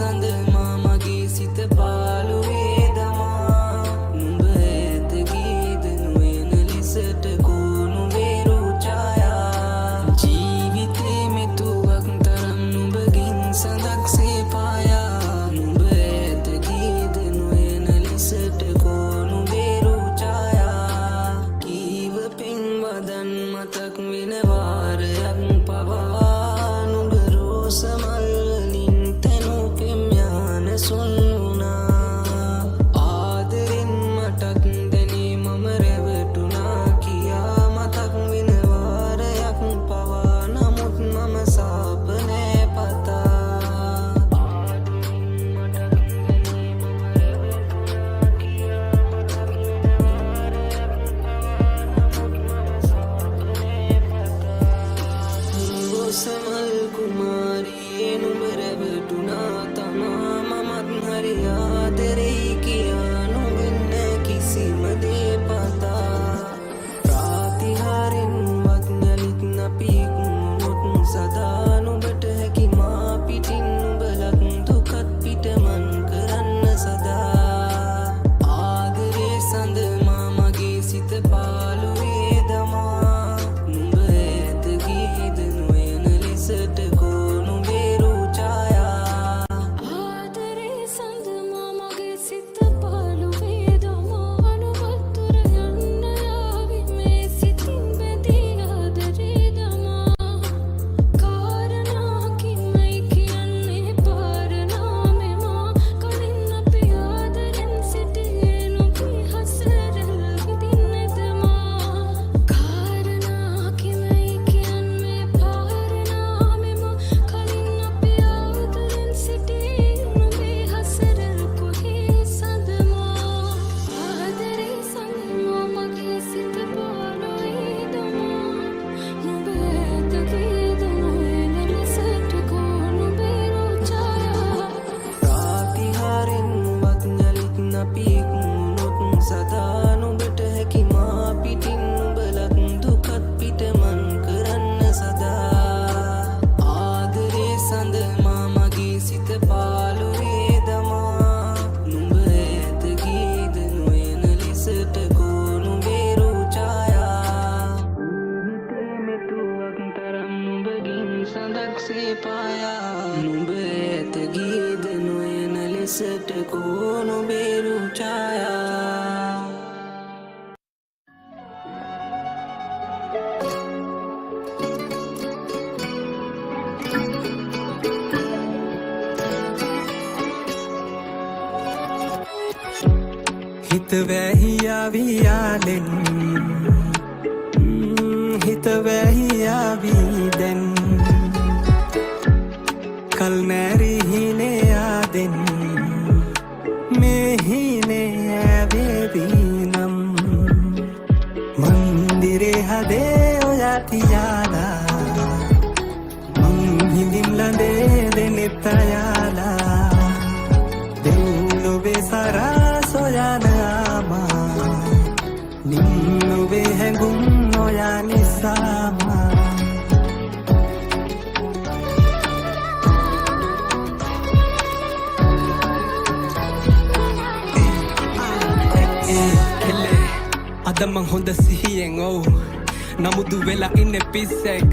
සඳ මාමගේ සිත පාළු වේදමා නුඹ ඇත ගීද නොයන ලෙසට කෝණු වේරු ඡායා ජීවිතේ මෙතුවක් තරම් නුඹගින් සඳක්සේ පායා නුඹ ඇත ගීද නොයන ලෙසට කෝණු වේරු ඡායා කීව පින්වදන් මතක් වෙන වාරයක් පවා නුඹ රෝසමල් වලින් තනු පෙම්යාන සුන්නුනා ආදරෙන් මටත් දැනේ මම රැවටුණා කියා මතක් වෙන වාරයක් පවා නමුත් මම සාප නෑ පතා ආදරෙන් මටත් දැනේ මම රැවටුණා කියා මතක් වෙන වාරයක් පවා නමුත් මම සාප නෑ පතා රෝසමල් කුමාරියේ නුඹ රැවටුණා තමා මමත් හරි ආදරෙයි කියා නොවෙන්න කිසිම දේ පතා ප්‍රාතිහාරෙන්වත් යලිත් නපිකුණොත් සදා නුඹට හැකි මා පිටින් නුඹලත් දුකත් පිටමන් කරන්න සදා ආදරේ සඳ මාමගේ සිත පාළු වේදමා නුඹ ඇත ගීද නොයන ලෙසට කෝණු වේරු ඡායා ආදරේ සඳ මාමගේ සිත පාළු වේදමා නුඹතුර යන්න යාවි මේ සිතින් බැඳී ආදරේ දමා කාරණාකින්මයි කියන්නේ පාරනාමෙමා කලින් අපි ආදරෙන් සිටියේ නුඹේ හසරල් විදින්නදමා කාරණාකින්මයි කියන්නේ පාරනාමෙමා කලින් අපි ආදරෙන් සිටියේ නුඹේ හසරල් කොහේ සඳමා ආදරේ සඳ මාමගේ සිත පාළු වේදමා නුඹ ඇත ගීද නොයන ලෙසට කෝණු වේරු ඡායා ප්‍රාතිහාරෙන්වත් යලිත් නපිකුණොත් සදා නුඹට හැකි මා පිටින් නුඹලත් දුකත් පිටමන් කරන්න සදා ආදරේ සඳ මාමගේ සිත පාළු වේදමා නුඹ ඇත ගීද නොයන ලෙසට කෝණු වේරු ඡායා ජීවිතේ මෙතුවක් තරම් නුඹගින් සඳක්සේ පායා නුඹ ඇත ගීද නොයන ලෙසට කෝණු වේරු ඡායා හිත වැහියාවියාලෙන් හිත වැහියාවී දැන් කල් මැරි හිනේ ආදෙන් මේ හිනේ ඇවේවී නම් මන්දිරේ හදේ ඔයා තියාලා මං හිඳින් ලඳේ දෙනෙත් අයාලා දෙව්ලොවේ සරා සොයන ආමා නිම්නුවේ හැඟුම් ඔයා නිසාමා අද මං හොඳ සිහියෙන් ඔව් නමුදු වෙලා ඉන්නේ පිස්සෙක්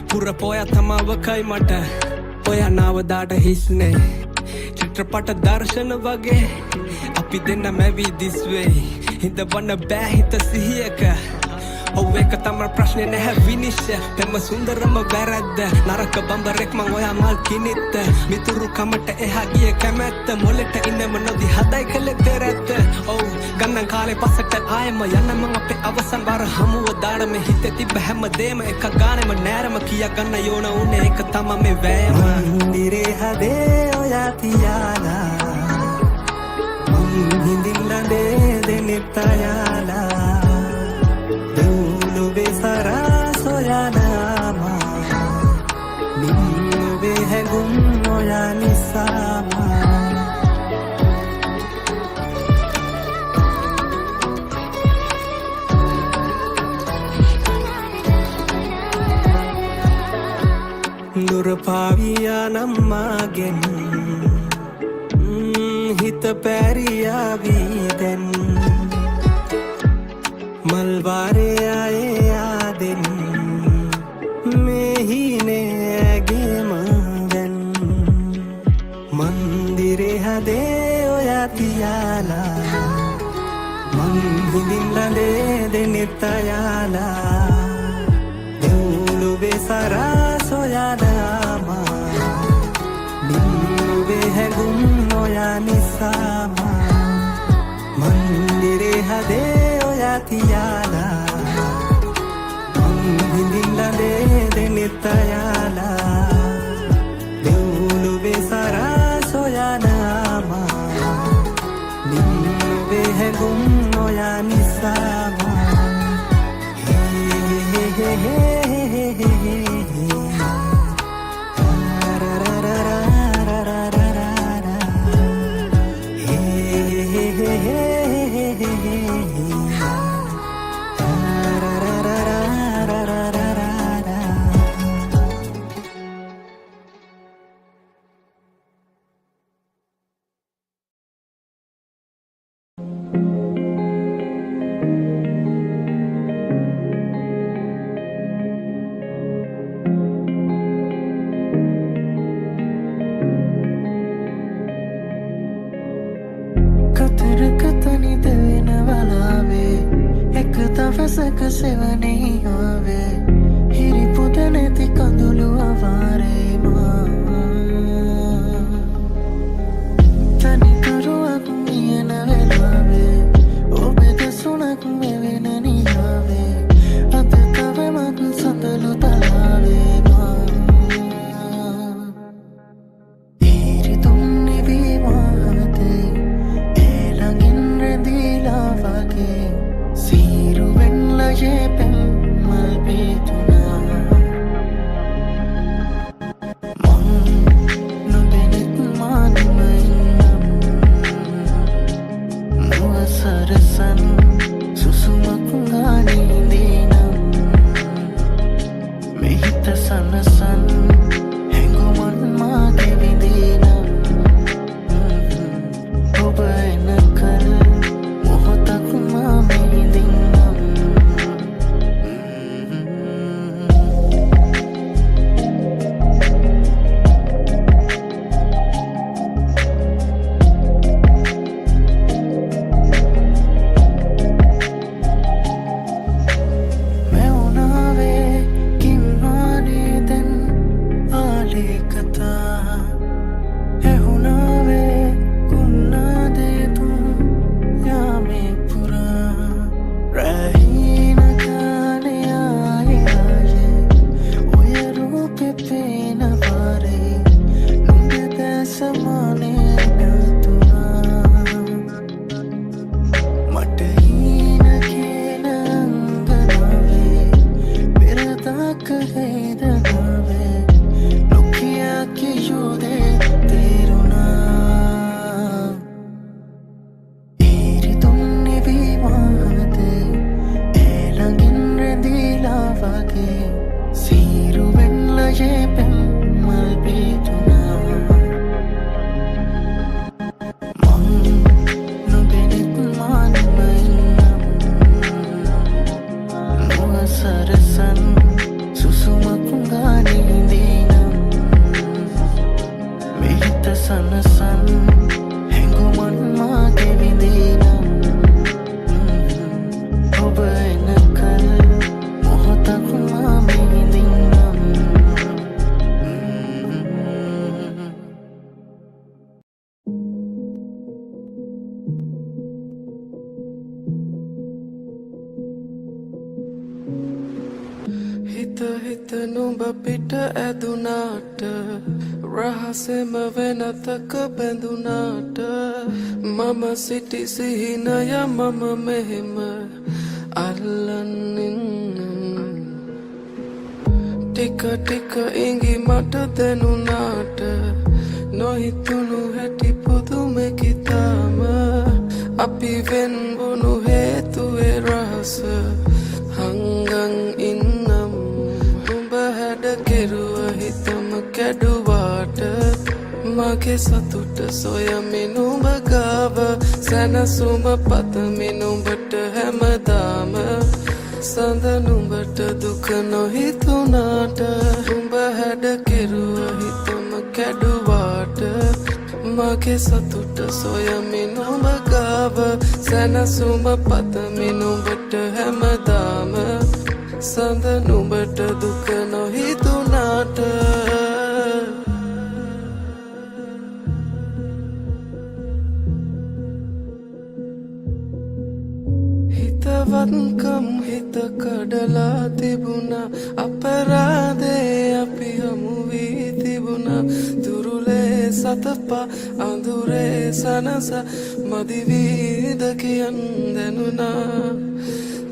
පුර පොය තමාවකයි මට ඔයා නාවදාට හිස්නේ චිත්‍රපට දර්ශන වගේ අපි දෙන්න මැවී දිස්වේ හිත වන්න බෑ හිත සිහියක ඔව් ඒක තමයි ප්‍රශ්නේ නැහැ විනිශ්චය පෙම සුන්දරම වැරද්ද නරක බඹරෙක් මං ඔයා මල් කිනිත්ත මිතුරු කමට එහා ගිය කැමැත්ත මොලෙට ඉන්නම නොදි හදයි කළේ දෙරැත්ත ඔව් ගන්නන් කාලේ පස්සට ආයෙම යන්න මං අපේ අවසන් බර හමුව දාඩම හිතේ තිබ්බ හැමදේම එක ගානෙම නෑරම කියා ගන්න යෝන උනේ ඒක තමයි මේ වෑයම මන්දිරේ හදේ ඔයා තියාලා මං හිඳින් ලඳේ දෙනෙත් අයාලා දෙව්ලොවේ සරා සොයන ආමා නිම්නුවේ හැඟුම් ඔයා නිසාමා දුර පාවියා නම්මාගෙන් පැරියාවී දැන් මල්වාරේ ආයේ ආදෙන් මෙහිනේ ඇගේම දැන් මන්දිරේ හදේ ඔයා තියාලා මං හිඳින් ලඳේ දෙනෙත් අයාලා දෙව්ලුවේ සරා සොයාදාමා නින්නුවේ හැගුම් ඔයා නිසාමා මන්දිරේ හදේ ඔයා තියාලා මං හිඳින් ලඳේ දෙනෙත් අයාලා දෙව්ලුවේ සරා සොයාදාමා නින්නුවේ හැගුම් ඔයා නිසාමා දවසක සෙවනේ ආවේ හිරිපොද නැති කඳුළු අවාරේ මා තනිකරුවක් මියන වෙලාවේ ඔබේ දෙසුණක් මෙවෙන නියාවේ අද තවමත් සඳලු තලාවේ මා හිරිතුම් නිවී මාතේ ඒ ළඟින් රැඳීලා වගේ Yepen malbetuna Mon no benet man mainam Mua sarasan susumak ngani dinam Mehita sanasan henguman mage vidinam Oba enakal mohotak mame dinam හිත නුඹ පිට ඇදුනාට රහසෙම වෙනතක බැඳුනාට මම සිටි සිහිනය මම මෙහෙම අල්ලන්නින් ටික ටික ඉඟි මට දැනුනාට නොහිතුණු හැටි පුදුමෙකිතාම අපි වෙන්වුණු හේතුවේ රහස හංගන් ඉන්නම් උඹ හැඩ කෙරුව හිතම කැඩුවාට මගේ සතුට සොයමින් උඹ ගා ගාව සැනසුම පතමි නුඹට හැමදාම සඳ නුඹට දුක නොහිතුනාට උඹ හැඩ කෙරුව හිතම කැඩුවාට මගේ සතුට සොයමි නුඹ ගාව සැනසුම පතමි නුඹට හැමදාම සඳ නුඹට දුක නොහිතුනාට හිතවත්කම් හිත කඩලා තිබුණා අපරාධේ අපි හමු වී තිබුණා දුරුලේ සතපා අඳුරේ සනස මදි වීද කියන් දැනුණා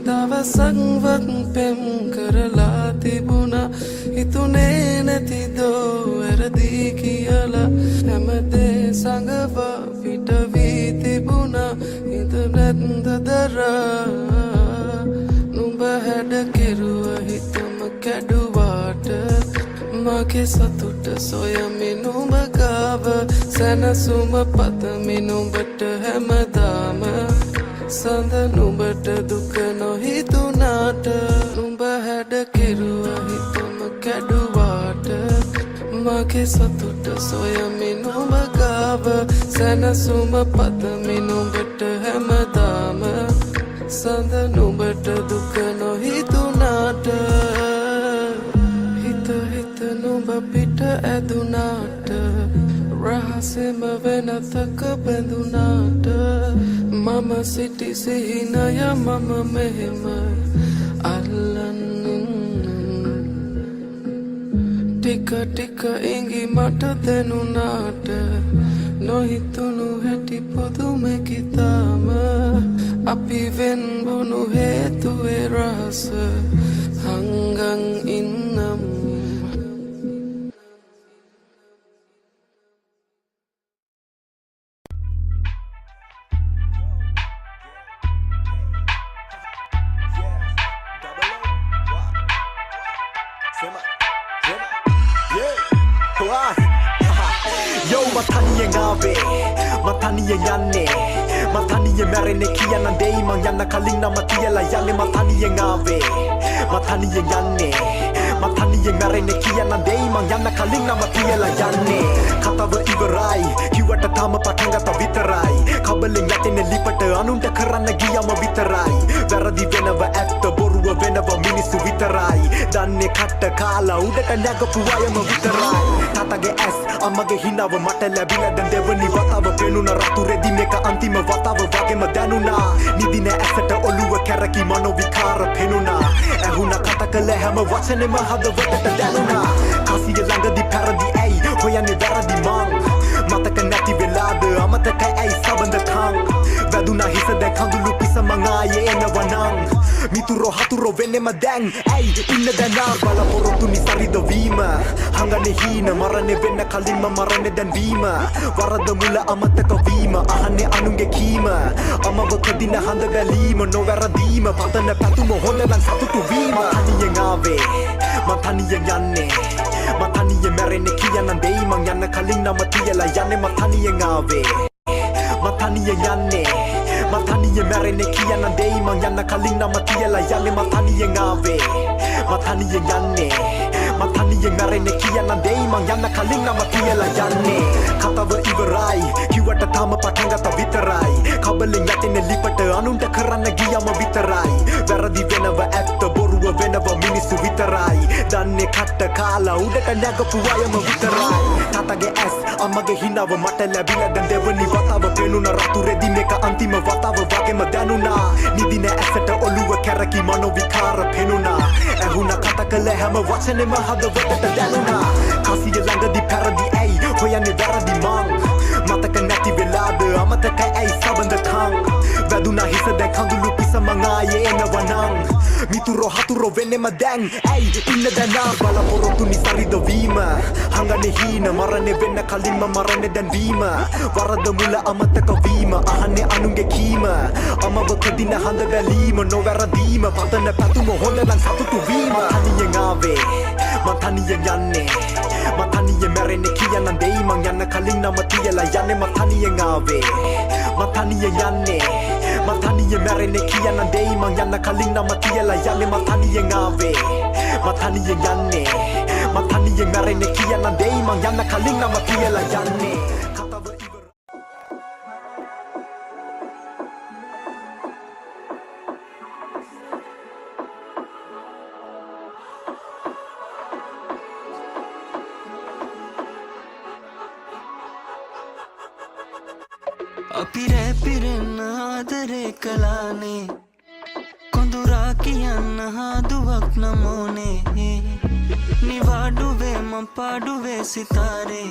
දවසක්වත් පෙම් කරලා තිබුණා හිතුනේ නැති දෝ වැරදි කියලා හැමදේ සඟවා පිට වී තිබුණා හිත නැත්ද දරා නුඹ හැඩ කෙරුව හිතම කැඩුවාට මගේ සතුට සොයමි නුඹ ගාව සැනසුම පතමි නුඹට හැමදාම සඳ නුඹට දුක නොහිතුනාට නුඹ හැඩ කෙරුව හිතම කැඩුවාට මගේ සතුට සොයමි නුඹ ගාව සැනසුම පතමි නුඹට හැමදාම සඳ නුඹට දුක නොහිතුනාට හිත හිත නුඹ පිට ඇදුනාට රහසෙම වෙනතක බැඳුනාට මම සිටි සිහිනය මම මෙහෙම අල්ලන්න ටික ටික ඉඟි මට දැනුනාට නොහිතුණු හැටි පොදුමෙකිතාම අපි වෙන්බුණු හේතුවේ රහස හංගන් ඉන්නම් Mataniye ngabe, mataniye yanne, mataniye merene kiyana dei mang yana kalina matiya la yanne mataniye ngabe, mataniye yanne, mataniye merene kiyana dei mang yana kalina matiya la yanne. Katawa iwarai, kiwata tama patangata vitarai, kabaleng yatene lipata anunta karana giyama vitarai. Veradi venava acta boruwa venava minisu vitarai, danne katta kala udata nagapuwayama vitarai. Tatage S, amage hinawa mata ලැබිලා දැන් දෙවනි වතාව පෙනුන රතු රෙදි මේක අන්තිම වතාව වගේම දැනුණා නිදින ඇසට ඔළුව කැරකි මනෝ විකාර පෙනුණා ඇහුණා කතා කළ හැම වචනෙම හදවතට දැනුණා කාසිය ළඟදී පැරදි ඇයි හොයන්නේ වැරදි මං මතක නැති වෙලාද අමතක ඇයි සබඳකම් වැදුනා හිස දැන් කඳුළු පිස මං ආයේ එනවා නම් මිතුරෝ හතුරෝ වෙන්නෙම දැන් ඇයි ඉන්න දැන් බලාපොරොත්තු නිසරිද වීම හංගන්නේ හීන මරන්නේ වෙන්න කලින්ම මරන්නේ දැන් වීම වරද මුල අමතක වීම අහන්නේ අනුන්ගේ කීම අමව කදින හඳ බැලීම නොවැරදීම පතන පැතුම හොඳ නම් සතුටු වීම තනියෙන් ආවේ මං තනියෙන් යන්නේ මං තනියෙන් මැරෙන්නේ කියන්න දෙයි මං යන්න කලින් නම තියලා යන්නේ මං තනියෙන් ආවේ මං තනියෙන් යන්නේ මං තනියෙන් මැරෙන්නේ කියන්න දෙයි මං යන්න කලින් නම තියලා යන්නේ මං තනියෙන් ආවේ මං තනියෙන් යන්නේ මං තනියෙන් මැරෙන්නේ කියන්න දෙයි මං යන්න කලින් නම තියලා යන්නේ කතාව ඉවරයි කිව්වට තාම පටන් ගත්ත විතරයි කබලෙන් යටින් ලිපට අනුන්ට කරන්න ගියම විතරයි වැරදි වෙනව ඇත්ත බොරුව වෙනව මිනිස්සු විතරයි දන්නේ කට්ට කාලා උඩට නැගපු අයම විතරයි තාතගේ ඇස් අම්මගේ හිනාව මට ලැබිලා දැන් දෙවනි වතාව පෙනුන රතු රෙදි මේක අන්තිම වතාව වගේම දැනුණා නිදින ඇසට ඔළුව කැරකි මනෝ විකාර පෙනුණා ඇහුණා කතා කළ හැම වචනෙම හදවතට දැනුණා කාසිය ළඟදී පැරදි ඇයි හොයන්නේ වැරදි මං මතක නැති වෙලාද අමතක ඇයි සබඳකම් වැදුනා හිස දැන් කඳුළු පිස මං ආයේ එනවා නම් මිතුරෝ හතුරෝ වෙන්නෙම දැන් ඇයි ඉන්න දැන් බලාපොරොත්තු නිසරිද වීම හංගන්නේ හීන මරන්නේ වෙන්න කලින්ම මරන්නේ දැන් වීම වරද මුල අමතක වීම අහන්නේ අනුන්ගේ කීම අමව කදින හඳ බැලීම නොවැරදීම පතන පැතුම හොඳ නම් සතුටු වීම තනියෙන් ආවේ මතනියෙන් යන්නේ මතනියෙන් මැරෙන්නේ කියන්න දෙයි මං යන්න කලින් නම තියලා යන්නේ මතනියෙන් ආවේ මතනියෙන් යන්නේ මතනියෙන් මැරෙන්නේ කියන්න දෙයි මං යන්න කලින් නම තියලා යන්නේ මතනියෙන් ආවේ මතනියෙන් යන්නේ මතනියෙන් මැරෙන්නේ කියන්න දෙයි මං යන්න කලින් නම තියලා යන්නේ කතාව ඉවර අපි රැපිරෙන්න ආදරේ කලානේ කොඳුරා කියන්න හාදුවක් නමෝනේ නිවාඩුවේ මං පාඩුවේ සිතාරේ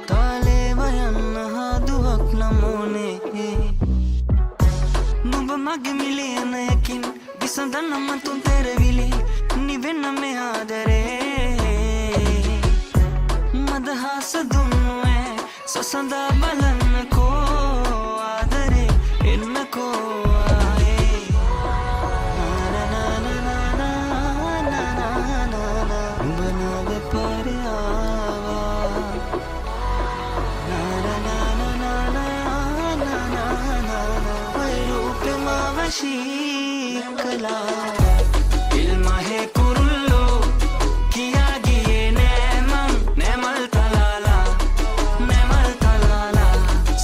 තාලේව යන්න හාදුවක් නමෝනේ නුඹ මගේ මිලියනයකින් විසඳන්න මං තුන් තෙරවිලි නිවෙන්න මේ ආදරේ මදහස දුන්නුවේ සොසඳා බලන්නකෝ ආදරේ එන්නකෝ Shikala ilma hai kurullo kiya giye nemal talala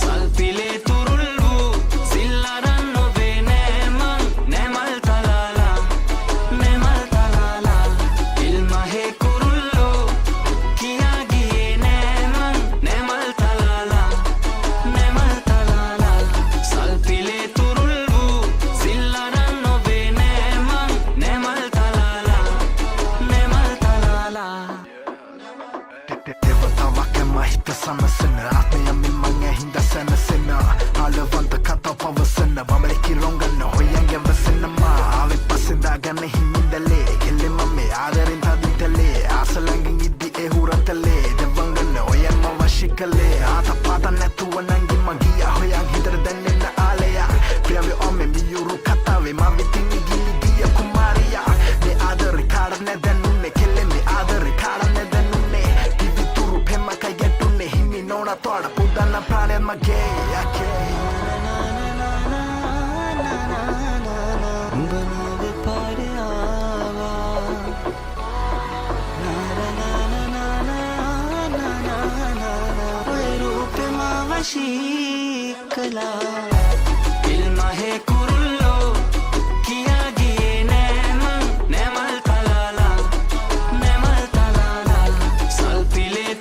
salpile turullu sillaranno ve nemal talala ilma hai kurullo kiya giye nemal talala salpile සනසන ආත්මය මිමං ඇහින්ද සැනසෙන ආලවන්ත කතා පවසන බමලකි රොංගන්න හොයන්ගේ වසනමා ආවෙ පස්සෙදා ගන්න හිමින්දලේ කෙල්ලෙම මේ ආදරෙන් තදින්තලේ ආසලංගෙන් ඉද්දි එහුරතලේ දෙවංගන්න ඔයන්ම වශිකලේ ආත පාත නැතුව නංගි මගිය හොයන් හිතර දැන්නෙන්න ආලයා ප්‍රියවේ ඔම්මේ මියුරු කතාවේ මා විතින් ගිලි ගිය කුමාරියා මේ ආදරේ කාරණේ දැන්නුනේ කෙල්ලෙ මේ ආදරේ කාරණේ දැන්නුනේ දිවිතුරු පෙම්මකයි Nona toda puta na planet magay Banove pare aava Oye rupe ma vashikala Ilma hai kurullo kiya giye nemal talala salpile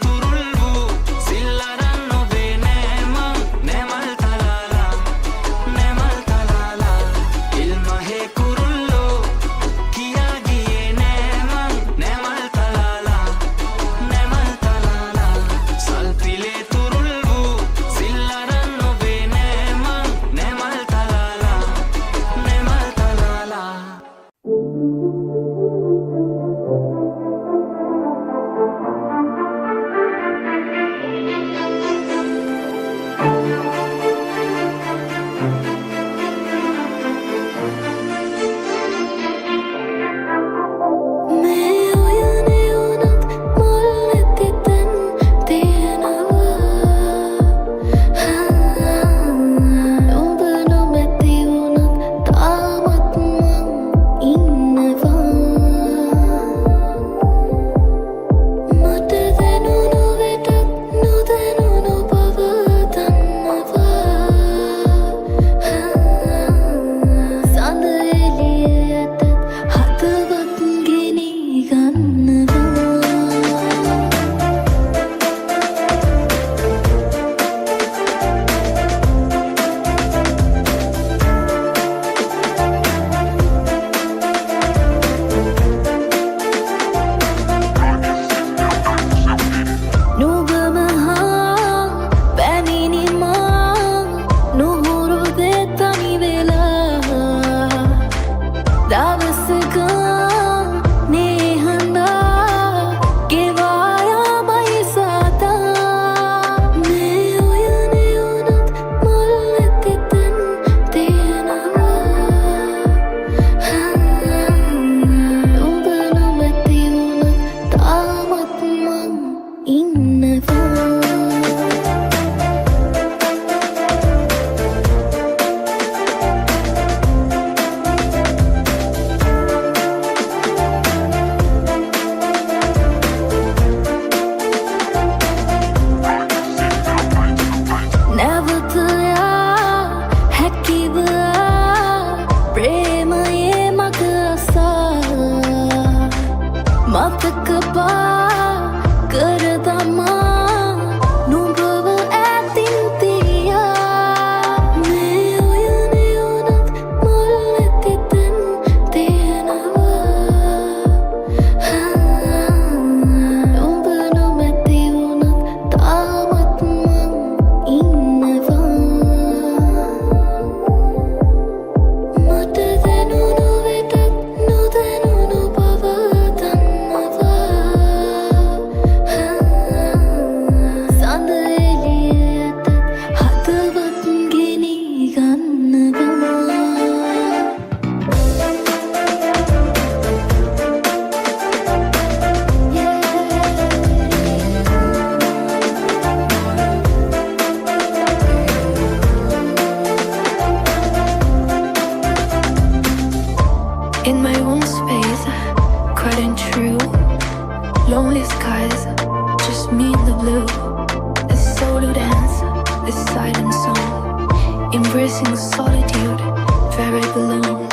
In my own space, cutting true. Lonely skies, just me in the blue. A solo dance, a silent song. Embracing solitude, very alone.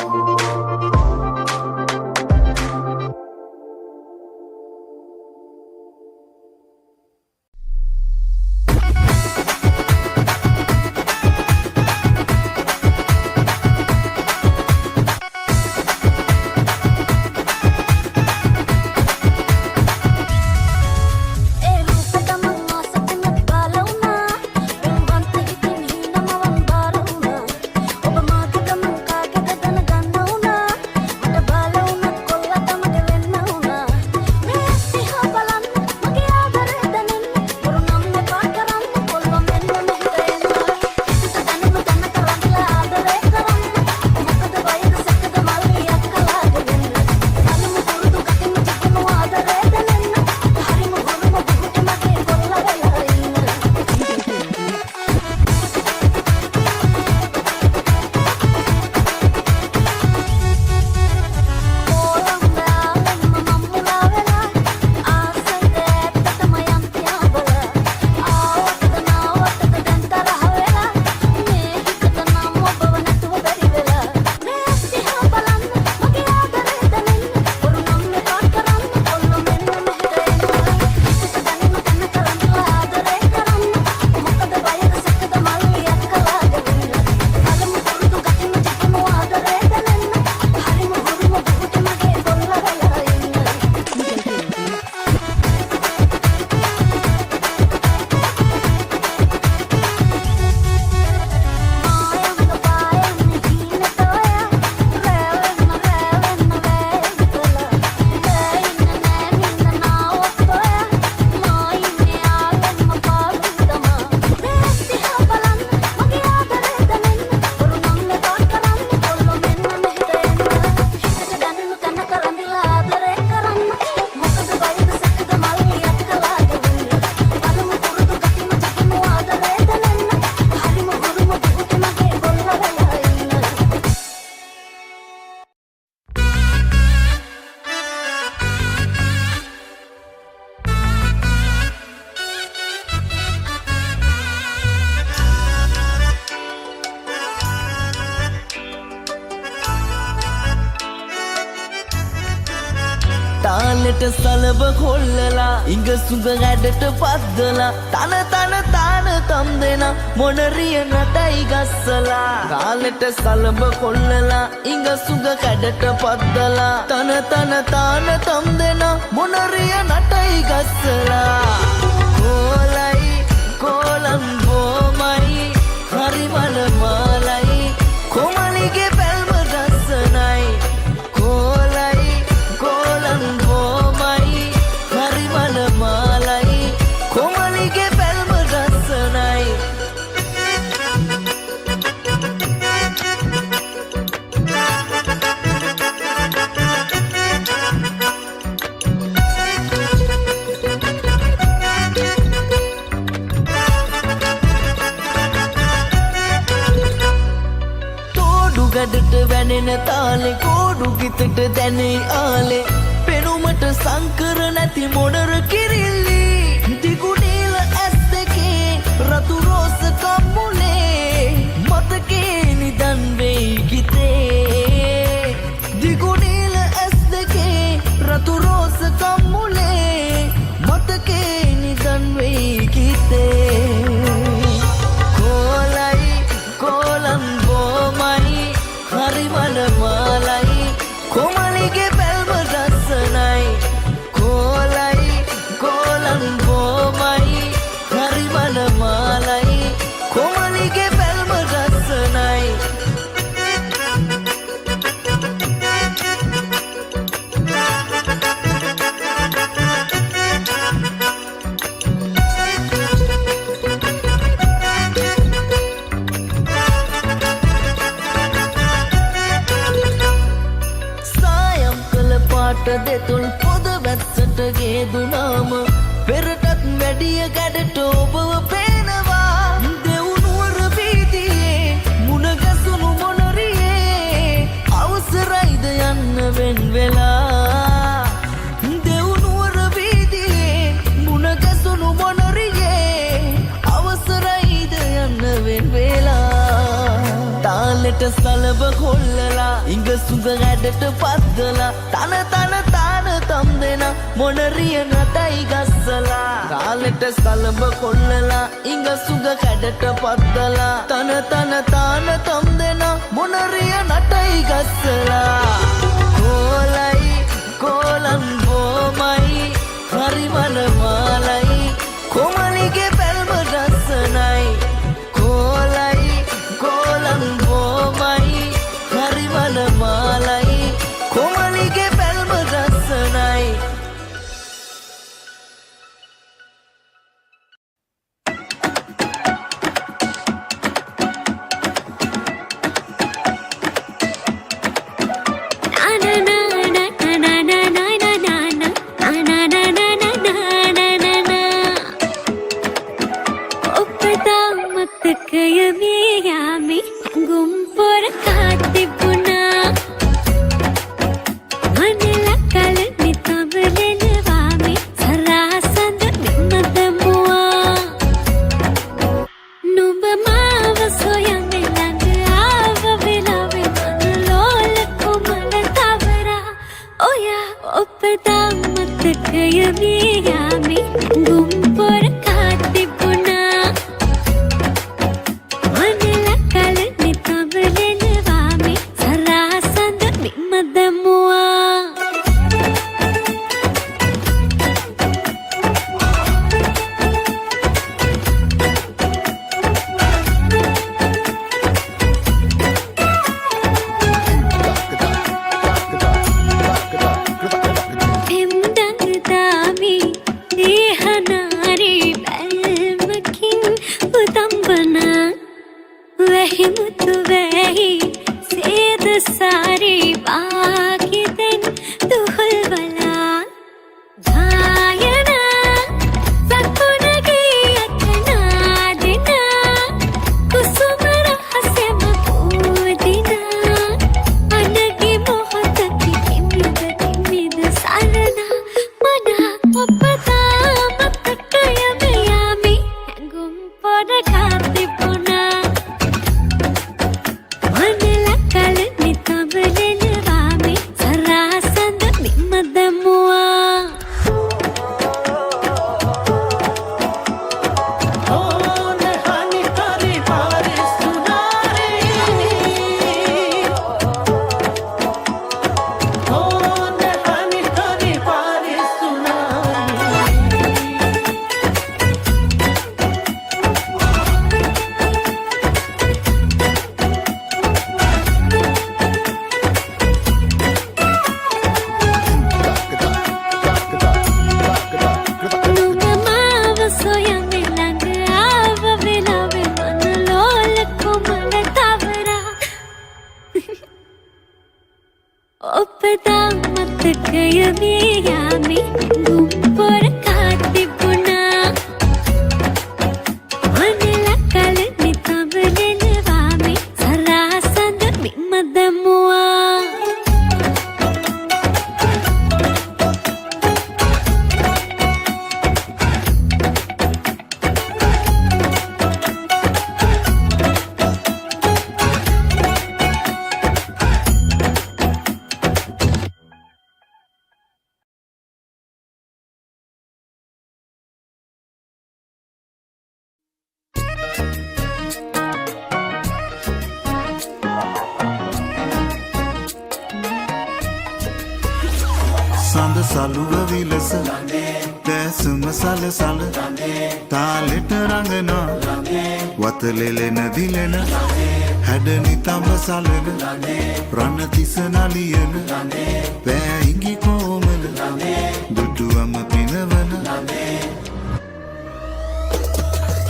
තාලෙට සලබ කොල්ලලා ඉඟ සුඟ ඇඩට පද්දලා තන තන තාන තම් දෙන මොනරිය නටයි ගස්සලා තාලෙට සලබ කොල්ලලා ඉඟ සුඟ කැඩට පද්දලා තන තන තාන තම් දෙන මොනරිය නටයි ගස්සලා කොලයි කොලම් බොමයි හරි මල මාලයි කොමලිගේ පැල්ම ගස්සනයි කොලයි කොලම් බොමයි හරි මල මාලයි කොමලිගේ පැල්ම ගස්සනයි ගඩට වැනෙන තාලේ කෝඩු ගිතට දැනේ ආලේ පෙනුමට සංකර නැති මොනර කිරිල්ලි දිගු නීල ඇස් දෙකේ රතු රෝස කම්මුලේ මතකේ නිදන් වෙයි ගිතේ දිගු නීල ඇස් දෙකේ රතු රෝස කම්මුලේ මතකේ නිදන් වෙයි ගිතේ කොලයි කොලම් බොමයි හරි මල මාලයි කොමලිගේ පැල්ම ගස්සනයි කොලයි කොලම් බොමයි හරි මල මාලයි කොමලිගේ පැල්ම ගස්සනයි දෙතුල් පොද වැස්සට ගේදුනාම පෙරටත් වැඩිය ගැඩට ඔබව පේනවා දෙවුනුවර වීදියේ මුණ ගැසුණු මොනරියේ අවසරයිද යන්න වෙන් වෙලා දෙවුනුවර වීදියේ මුණ ගැසුණු මොනරියේ අවසරයිද යන්න වෙන් වෙලා තාලෙට සලබ කොල්ලලා ඉඟ සුඟ ඇඩට පද්දලා තන තම් දෙන මොනරිය නටයි ගස්සලා තාලෙට සලබ කොල්ලලා ඉඟ සුඟ කැඩට පද්දලා තන තම් දෙන මොනරිය නටයි ගස්සලා කෝලයි කෝලන් බෝමයි හරිමන මාලයි කොමලිගේ පැල්ම රසනයි කෝලයි කෝලන් බෝමයි හරිමන මාලයි කොමලිගේ පැල්ම රසනයි සඳ සලුව විලස දැසුම සලසල තාලෙට රඟනා වතලෙලෙන දිලෙන හැඩනි තඹ සලන රණ තිස නලියන පෑයිගි කෝමල දුටුවම පිනවන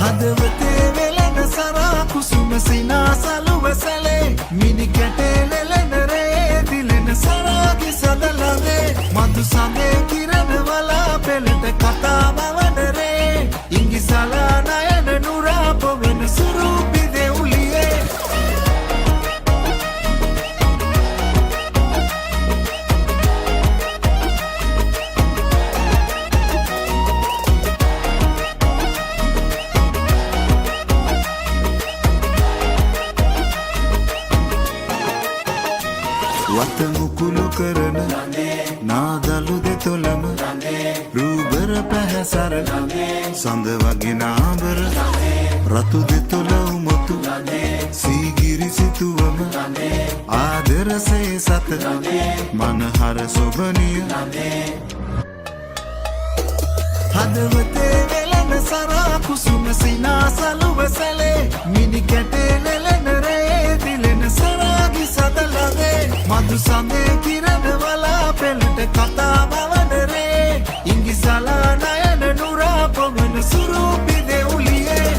හදවතේ වෙලෙන සරා කුසුම සිනා සලුව සැලේ මිනි කැටේ ලෙලෙන රේ දිලෙන සරාගේ සදලවේ මధు සඳේ කිරණ වලා පෙළට කතා බවන රේ ඉංගි සලා නයන නුරා පොවෙන සුරූපි දෙවුලියේ වත මුකුළු කරන නාදලු දෙතොලම රූබර පැහැසර සඳ වගේ නාබර රතු දෙතොල උමතු සීගිරි සිතුවම ආදරසේ සත මනහර සොබනිය හදවතේ වෙලන සරා කුසුම සිනාසලුව සැලේ මිනි කැටේ නෙලන රේ දිලෙන සරාගි සදලවේ මధు සඳේ කිරණ වලා පෙළට කතා බවන රේ ඉංගිසලා නයන නුරා පොමන සුරූපි දෙවුලියේ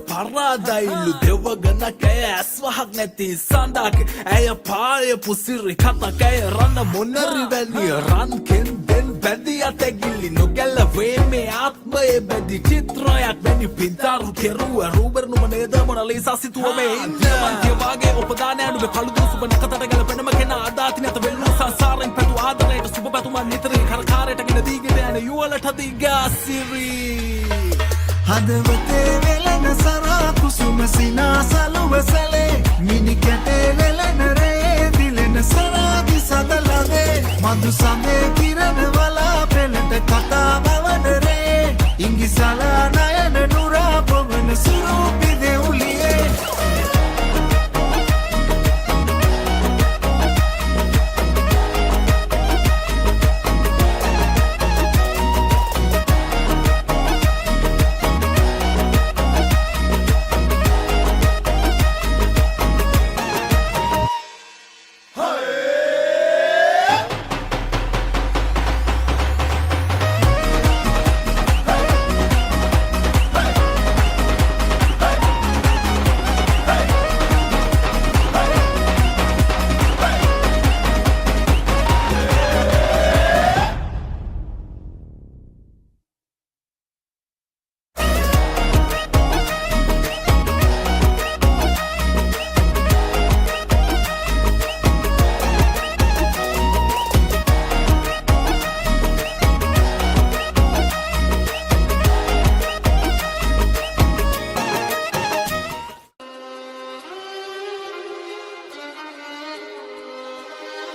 පරාදයිලු දෙවගනක ඇස්වහක් නැති සඳක් ඇය පාය පුසිරි කතක ඇය රන්න මොනරි වැලිය රන්කෙන් දෙන් බැදි අතැගිල්ලි නොගැල්ලවේ මේ ආත්මය බැදි චිත්‍රයක් වැනි පින්තාරු කෙරුව රූබරනුම නේද මොනලීසා සිතුව මේ ඉන්න මන්තියවාගේ උපදානයනුවේ කළුදු සුබ නකතට ගැලපෙනම කෙනා අදාති නැත වෙල්ලු සංසාරෙන් පැතු ආදරයට සුබ පැතුමන් නිතරී කරකාරයට ගෙන දීගෙන යන යුවලට දිගා සිරී හදවතේ වෙලන සරා කුසුම සිනාසලුව සැලේ මිනි කැටේ වෙලන රේ දිලෙන සරාගි සදලවේ මధు සඳේ කිරණ වලා පෙළට කතා බවන රේ ඉංගිසලා නයන නුරා පොවන සුරූපි දෙවුලියේ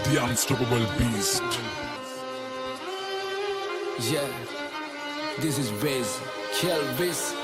The unstoppable beast. Yeah, this is Wiz, Kill Wiz.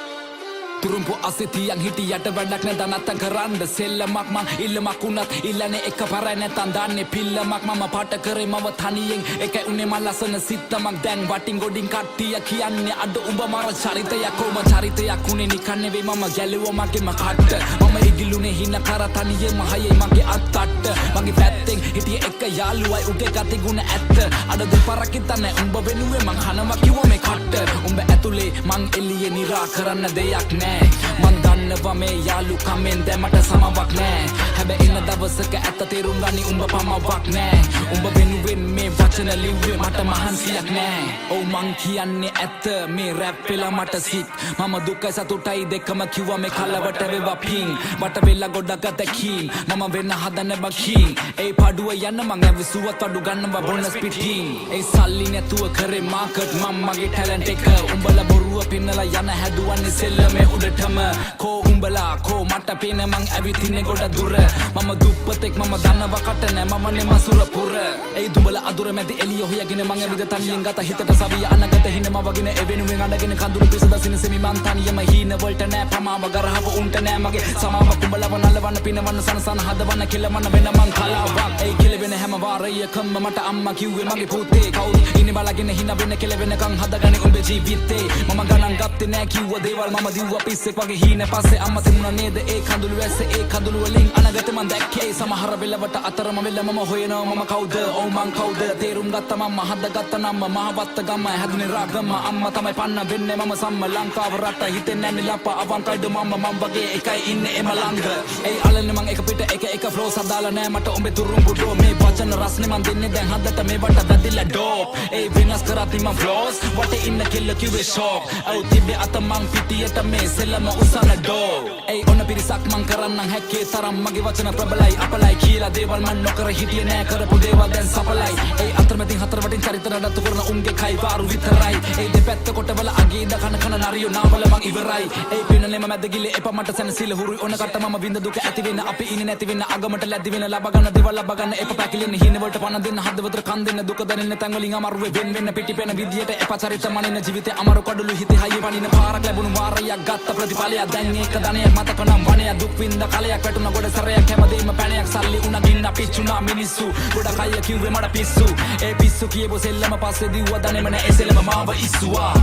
තුරුම්පු අසිතියන් හිටියට වැඩක් නැත නැත්තම් කරන්න සෙල්ලමක් මං ඉල්ලමක් උනත් ඉල්ලන්නේ එක පරයි නැත්තම් දාන්නේ පිල්ලමක් මම පාට කරේ මව තනියෙන් එකයි උනේ මං ලස්සන සිත්තමක් දැන් වටින් ගොඩින් කට්ටිය කියන්නේ අද උඹ මර චරිතයක් කොම චරිතයක් උනේ නිකන් නෙවෙයි මම ගැලුවා මගේම කට්ට මම ඉගිලුනේ හින කර තනියෙන් මහයේ මගේ අත්තට්ට මගේ පැත්තෙන් හිටියේ එක යාළුවයි උගේ ගති ගුණ ඇත්ත අද දෙපාරක් හිතන්නේ උඹ වෙනුවේ මං හනවා කිව්වා මේ කට්ට උඹ ඇතුලේ මං එළියේ නිරා කරන්න දෙයක් නෑ මන් දන්නවා මේ යාළු කමෙන් දැමට සමවක් නෑ හැබැයි ඉන්න දවසක ඇත්ත තේරුම් ගනි උඹ පමවක් නෑ උඹ වෙනුවෙන් මේ වචන ලිව්වේ මට මහන්සියක් නෑ ඔව් මං කියන්නේ ඇත්ත මේ රැප් වෙලා මට සිත් මම දුකයි සතුටයි දෙකම කිව්වා මේ කලවට වේවා පිං වට වෙලා ගොඩක් අතකින් මම වෙන්න හදන බකින් ඒ පාඩුව යන්න මං ඇවිසුවත් අඩු ගන්නවා බොනස් පිටින් ඒ සල්ලි නැතුව කරේ මාකට් මම මගේ ටැලන්ට් එක උඹලා බොරුව පින්නලා යන හැදුවන්නේ සෙල්ලමේ උඩටම කෝ උඹලා කෝ මට පේන මං ඇවිතින්නේ ගොඩ දුර මම දුප්පතෙක් මම දන්නවා කට නෑ මම නේ මසුර පුර ඒ දුඹලා අදුර මැදි එළිය හොයගෙන මං ඇවිද තනියෙන් ගත හිතට සවිය අනගත හිනම වගෙන එවෙනුවෙන් අඬගෙන කඳුළු පිස දසින සෙමි මං තනියම හීන වලට නෑ පමාව ගරහව උන්ට නෑ මගේ සමාව කුඹලව නලවන්න පිනවන්න සනසන හදවන්න කෙලවන්න වෙන මං කලාවක් ඒ කෙලවෙන හැම වාරයකම මට අම්මා කිව්වේ මගේ පුතේ කවුද ඉන්නේ බලගෙන හින වෙන කෙලවෙනකන් හදගන්නේ උඹේ ජීවිතේ මම ගණන් ගත්තේ නෑ කිව්ව දේවල් මම දිව්වා පිස්සෙක් වගේ හීන පස්සේ අම්මා තිබුණා නේද ඒ කඳුළු ඇස්සේ ඒ කඳුළු වලින් අනගත මං දැක්කේ සමහර වෙලවට අතරම වෙල මම හොයනවා මම කවුද ඔව් මං කවුද තේරුම් ගත්තා මම හදගත්ත නම මහවත්ත ගම හැදුනේ රාගම අම්මා තමයි පන්න වෙන්නේ මම සම්ම ලංකාව රට හිතෙන්නේ නැන්නේ ලපා අවන්තයිද මම වගේ එකයි ඉන්නේ එම ළඟ ඒ අලන්නේ මං එක පිට එක ෆ්ලෝ සදාලා නෑ මට උඹේ තුරුම්බු ඩෝ මේ වචන රස්නේ මං දෙන්නේ දැන් හදට මේ වට දදිලා ඩෝප් ඒ වෙනස් කරati මං ෆ්ලෝස් වටේ ඉන්න කෙල්ල කිව්වේ ෂොක් ඔව් තිබ්බේ අත මං පිටියට මේ සෙල්ලම උසන ඩෝ Ei onna pirisak man karannan හැක්කේ තරම් මගේ වචන ප්‍රබලයි අපලයි කියලා දේවල් මන් නොකර හිටියේ නෑ කරපු දේවල් දැන් සඵලයි ඒ අතරමැදින් හතර වටින් චරිත නඩත්තු කරන උන්ගේ කයි පාරු විතරයි ඒ දෙපැත්ත කොටවල අගේ ඉඳ කන කන නරියෝ නාවල මං ඉවරයි ඒ පිනලෙම මැද ගිල්ල එපා මට සැනසීල හුරුයි ඔන්න කට මම විඳ දුක ඇති වෙන අපි ඉන්නේ නැති වෙන අගමට ලැබි වෙන ලබ ගන්න දේවල් ලබ ගන්න එපා පැකිලෙන හින වලට පණ දෙන්න හදවතට කන් දෙන්න දුක දැනෙන තැන් වලින් අමාරුවේ වෙන් වෙන්න පිටිපෙන විදියට එපා චරිත මනින ජීවිතේ අමාරු කඩළු හිතේ හයිය පනින පාරක් ලැබුණු වාරයක් ගත්ත ප්‍රතිඵලයක් දැන් ඒක ධනයක් මතක නම් වණය දුක් විඳ කලයක් වැටුණ ගොඩ සැරයක් හැමදේම පැණයක් සල්ලි උණ ගින්න පිච්චුණා මිනිස්සු ගොඩ කය කිව්වේ මට පිස්සු ඒ පිස්සු කියපු සෙල්ලම පස්සේ දිව්වා දනේම නෑ එසෙලම මාව ඉස්සුවා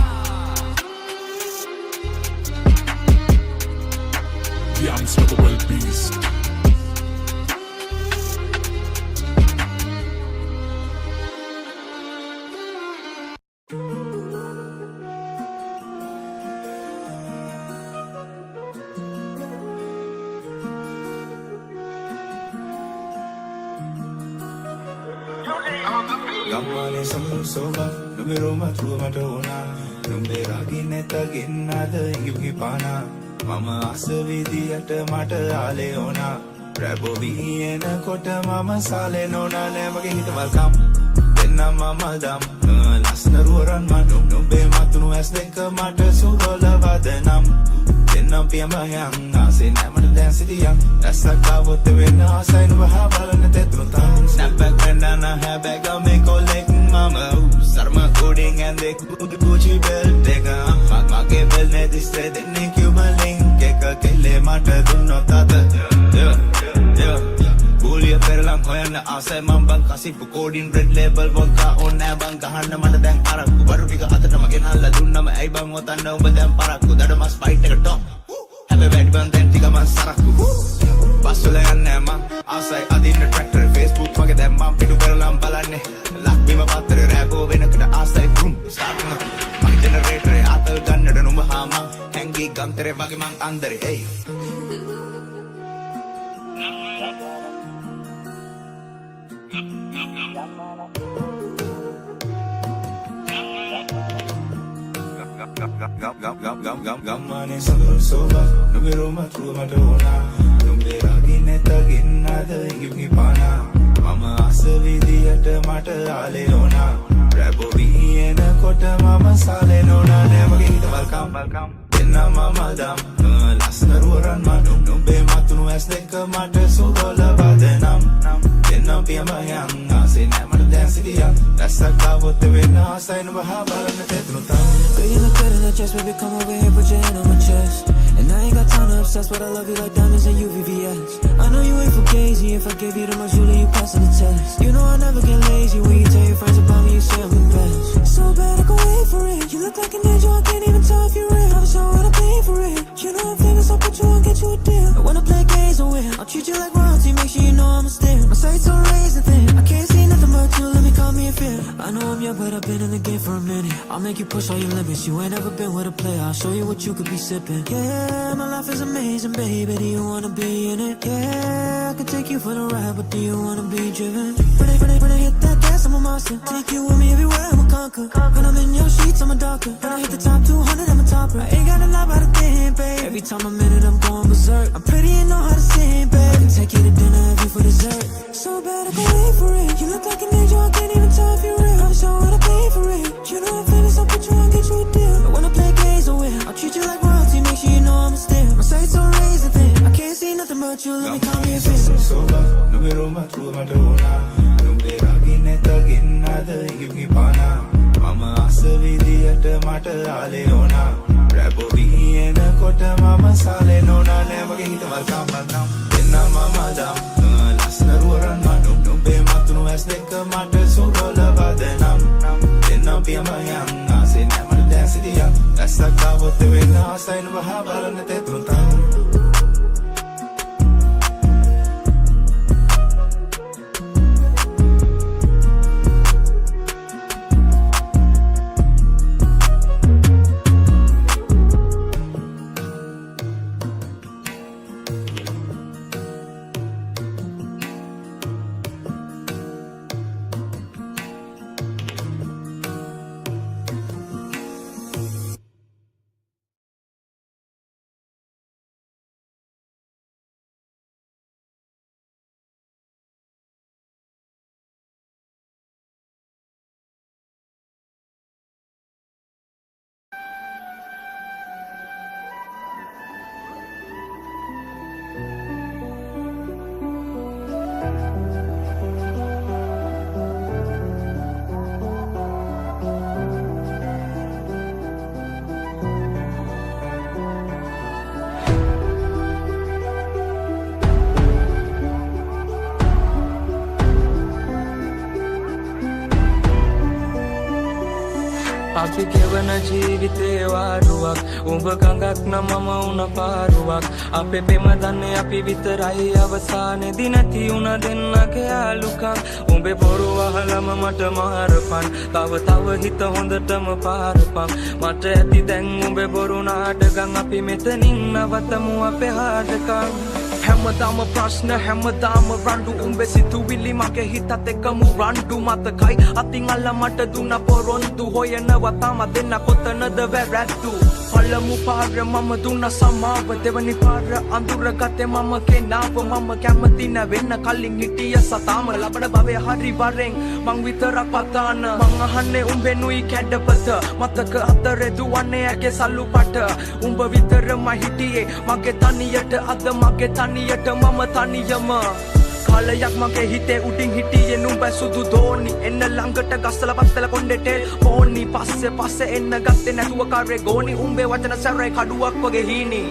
The unstoppable beast. ගම්මානේ සමුළු සෝබා නුඹේ රෝමතුව මට ඕනා නුඹේ රාගිනෙත ගෙන්නද ඉඟිපි පානා මම ආස විදියට මට ආලේ ඕනා රැබෝ වී එනකොට මම සාලේ නෝනා නෑ මගේ හිතවල්කම් දෙන්න මම දම් ලස්සන රුවරන් මනුම් නුඹේ මතුණු ඇස් දෙක මට සුරල වදනම් දෙන්නම් පියමයන් ආසේ නෑ මට දැන් සිටියන් රැස්සක් ආවොත් වෙන ආසයි නුඹ හා බලන්න තෙතුණු තම් snap back bandana hair bag me collect mama sarma coding and they Gucci belt tega mage bel ne disse denne cuban link එක කෙල්ලේ මට දුන්නොත් අත ගෝලිය පෙරලන් හොයන්න ආසයි මම බං කසිප්පු කෝඩින් රෙඩ් ලේබල් වොක්කා ඕන් නෑ බං ගහන්න මට දැන් අරක්කු බරු ටික අතටම ගෙනල්ලා දුන්නම ඇයි බං ඔතන්න ඔබ දැන් පරක්කු දඩ මස් ෆයිට් එක ටොප් හැබැයි වැඩි බං දැන් ටික මං සරක්කු බස් වල යන්නේ මං ආසයි අදින්න ට්‍රැක්ටර් Facebook වගේ දැන් මං පිටු පෙරලන් බලන්නේ ලක්බිම පත්තරේ රැපෝ වෙනකට ආසයි කුම් ස්ටාර්ට් මං ජෙනරේටරේ අතල් ගන්නට නුඹ හා මං හැංගි ගම්තරේ වගේ මං අන්දරේ hey ගම්මානේ සමුළු සෝබා නුඹේ රෝමතුව මට ඕනා නුඹේ රාගිනෙත ගෙන්නද ඉඟිපි පානා මම ආස විදියට මට ආලේ ඕනා රැබෝ වී එනකොට මම සාලේ නෝනා නෑ මගේ හිතවල්කම් දෙන්න මම දම් ලස්සන රුවරන් මනුම් නුඹේ මතුණු ඇස් දෙක මට සුරල වදනම් දෙන්නම් පියමයන් ආසේ නෑ මට දැන් සිටියන් රැස්සක් ආවොත් වෙන ආසයි නුඹ හා බලන්න තෙතුණු තම් Girl, you look good in that dress, baby, come over here, put your hand on my chest. And I ain't got time to obsess, but I love you like diamonds and UVVS. I know you ain't for crazy, if I gave you the most, you passing the test. You know I never get lazy, when you tell your friends about me, you say I'm the best. So bad, I go wait for it. You look like an angel, I can't even tell if you're real. I was sure what I pay for it. You know I'm famous, I'll put you on, get you a deal. I wanna play games or win, I'll treat you like royalty, make sure you know I'm a steal. My sights on razor thin, I can't see nothing but you, let me call me a fear. I know I'm young, but I've been in the game for a minute. I'll make you push all your limits, you ain't never been with a player, I'll show you what you could be sipping. Yeah, my life is amazing, baby, do you wanna be in it? Yeah, I can take you for the ride, but do you wanna be driven? When I hit that gas, I'm a monster. Take you with me everywhere, I'm a conquer. When I'm in your sheets, I'm a doctor. When I hit the top 200, I'm a topper. I ain't got a lot about a thing, babe. Every time I'm in it, I'm going berserk. I'm pretty and know how to sing, babe. I can take you to dinner, have you for dessert. So bad, I can wait for it. You look like an angel, I can't even tell if you're real. I'm sure what I pay for it. You know I'm famous, I'll put you on, get you a deal. I wanna play games or win, I'll treat you like royalty, make sure you know I'm a steal. My sights on razor thin, I can't see nothing but you, let me call me a fish. සෝබා නුඹේ රෝමතුව මට ඕනා නුඹේ රාගිනෙත ගෙන්නද ඉඟිපි පානා මම ආස විදියට මට ආලේ ඕනා රැබෝ වී එනකොට මම සාලේ නෝනා නෑ මගේ හිතවල්කම් දෙන්න මම දම් ලස්සන රුවරන් මනුම් නුඹේ මතුණු ඇස් දෙක මට සුරල වදනම් දෙන්නම් පියමයන් ආසේ නෑ මට දැන් සිටියන් රැස්සක් ආවොත් වෙන ආසයි නුඹ හා බලන්න තෙතුණු තම් ගෙවන ජීවිතේ වාරුවක් උඹ ගඟක් නම් මම උන පාරුවක් අපේ පෙම දන්නේ අපි විතරයි අවසානේදී නැති උන දෙන්නගේ යාළුකම් උඹේ බොරු අහලම මට මාරපන් තව හිත හොඳටම පාරපන් මට ඇති දැන් උඹේ බොරු නාටකම් අපි මෙතනින් නවතමු අපේ හාඩකම් හැමදාම ප්‍රශ්න හැමදාම රණ්ඩු උඹේ සිතුවිලි මගේ හිතත් එක්කම රණ්ඩු මතකයි අතින් අල්ල මට දුන්න පොරොන්දු හොයනවා තාම දෙන්න කොතනද වැරැද්දු පළමු පාර මම දුන්න සමාව දෙවනි පාර අඳුර ගත්තේ මම කෙනාව මම කැමති නැවෙන්න කලින් හිටිය සතාම ලබන භවය හරි වරෙන් මං විතරක් පතාන මං අහන්නේ උඹෙනුයි කැඩපත මතක අතරේ දුවන්නේ ඇගේ සල්ලු පට උඹ විතරම හිටියේ මගේ තනියට අද මගේ තනියට මම තනියම කාලයක් මගේ හිතේ උඩින් හිටියේ නුඹ සුදු දෝනි එන්න ළඟට ගස්සලා පත්තල කොණ්ඩෙට ඕනි පස්සේ එන්න ගත්තේ නැතුව කාරේ ගෝනි උඹේ වචන සැරේ කඩුවක් වගේ හීනි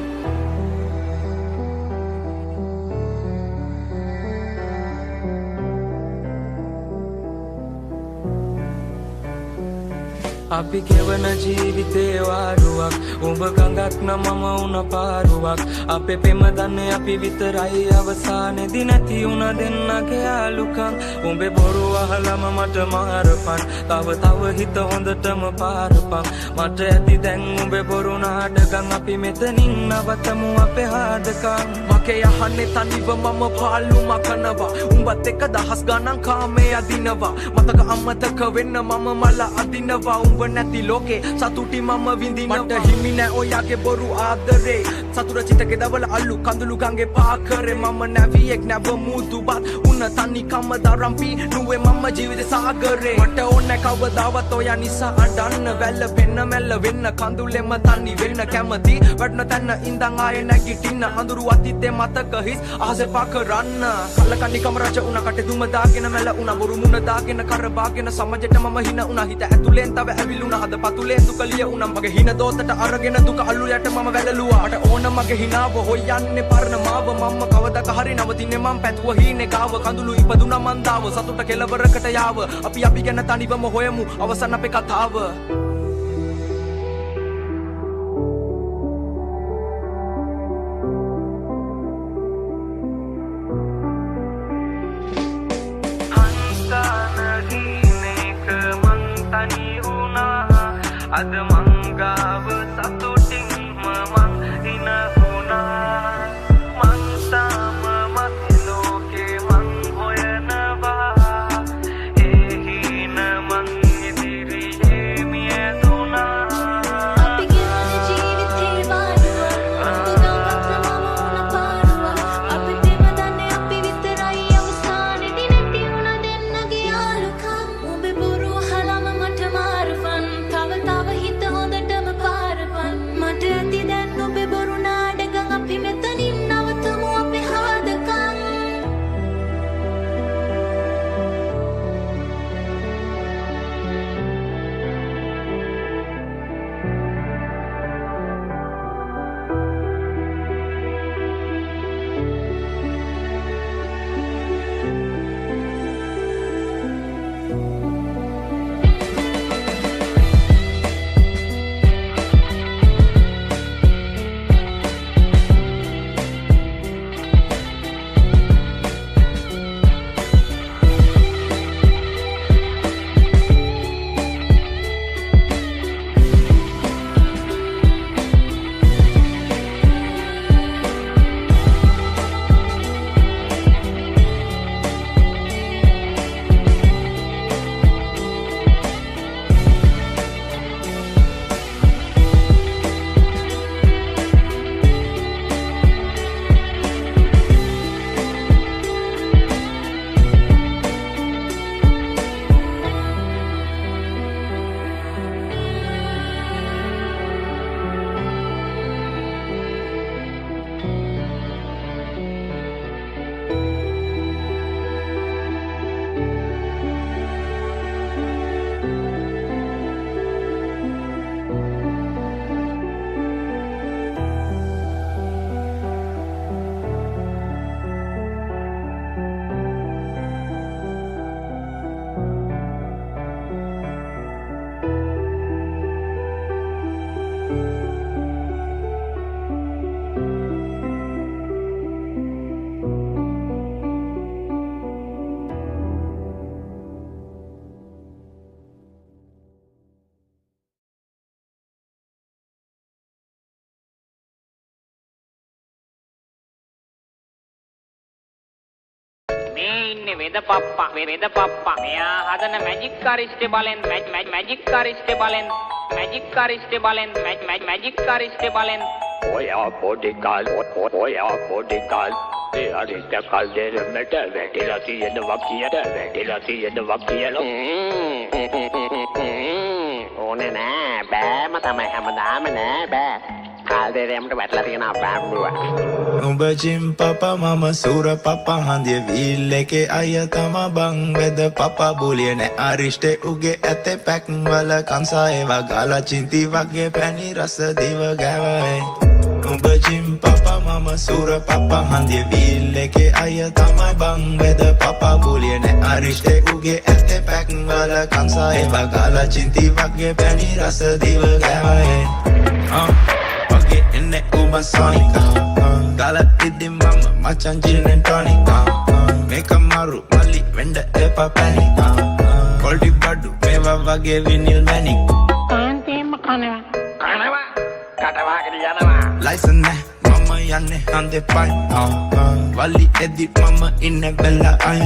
අපි ගෙවන ජීවිතේ වාරුවක් උඹ ගඟක් නම් මම උන පාරුවක් අපේ පෙම දන්නේ අපි විතරයි අවසානේදී නැති උන දෙන්නගේ යාළුකම් උඹේ බොරු අහලම මට මාරපන් තව හිත හොඳටම පාරපන් මට ඇති දැන් උඹේ බොරු නාටකම් අපි මෙතනින් නවතමු අපේ හාඩකම් මගේ යහන්නේ තනිව මම පාළු මකනවා උඹත් එක්ක දහස් ගණන් කාමේ අදිනවා මතක අමතක වෙන්න මම මල අදිනවා උඹ නැති ලෝකේ සතුටි මම විඳිනවා මට හිමි නෑ ඔයාගේ බොරු ආදරේ සතුට චිතකේ දවල අල්ලු කඳුළු ගංගේ පාකරේ මම නැවියෙක් නැව මුදුපත් උන තනි කම දරම්පි නුවේ මම ජීවිත සාගරේ මට ඕනේ කවදාවත් ඔයා නිසා අඬන්න වැල්ල වෙන්න මැල්ල වෙන්න කඳුලෙම තනි වෙන්න කැමති වඩන තැන ඉඳන් ආයේ නැගිටින්න අඳුරු අතීතේ මතක හිස් ආසේ පාකරන්න කල්ලකණ්ඩි කමරජ උන කටේ දුම දාගෙන මැල උන බොරු මුණ දාගෙන කර බාගෙන සමජෙට මම හින උන හිත ඇතුලෙන් තව ඇවිලුණ හද පතුලේ දුකලිය උනම් මගේ හින දෝතට අරගෙන දුක අල්ලු යට මම වැළලුවා මට ඕන මගේ හිනාව හොයන්නේ පරණ මාව මම කවදක හරි නවතින්නේ මම පැතුව හීනේ ගාව කඳුළු ඉපදුනා මන්දාව සතුට කෙලවරකට යාව අපි ගැන තනිවම හොයමු අවසන් අපේ කතාව අද මංගාව සතුටින් මං හින වුණා මං තාම මත් ලෝකේ මං හොයනවා ඒ හින මං ඉදිරියේ මියදුනා අපි ගෙවන ජීවිතේ වාරුවක් උඹ ගඟක් නම් මම උන පාරුවක් අපි දෙම දන්නේ අපි විතරයි අවසානේදී නැති උන දෙන්නගේ යාළුකම් උඹේ බොරු අහලම මට මාරපන් තව හිත හොඳ ඉන්නේ වෙද පප්පා මෙයා හදන මැජික් අරිස්ටේ බලෙන් මැජික් අරිස්ටේ බලෙන් මැජික් අරිස්ටේ බලෙන් මැජික් අරිස්ටේ බලෙන් ඔයා පොඩි කාල් ඒ අරිස්ට කල් දෙරමට වැටිලා තියෙනවා කියලා ඕනේ නෑ බෑම තමයි හැමදාම නෑ බෑ කාල්දේරයමට වැටලා තියෙනවා බෑම්බුවා උඹ ජිම් පපා මම සූර පපා හන්දිය වීල් එකේ අය තම බං වෙද පපා බුලිය නෑ අරිෂ්ටේ උගේ ඇතේ පැක් වල කංසා ඒවා ගාලා චින්ති වගේ පැණි රස දිව ගෑවයි උඹ ජිම් පපා මම සූර පපා හන්දිය වීල් එකේ අය තමයි බං වෙද පපා බුලිය නෑ අරිෂ්ටේ උගේ ඇතේ පැක් වල කංසා ඒවා ගාලා චින්ති වගේ පැණි රස දිව ගෑවයි in the Uber Sonic Gala did mama, machan gin and tonic Make a maru, mali, venda epa panic Goldi badu, meva vage vinyl manic License na, mama yanne hande pai Wali edit mama inne bella ai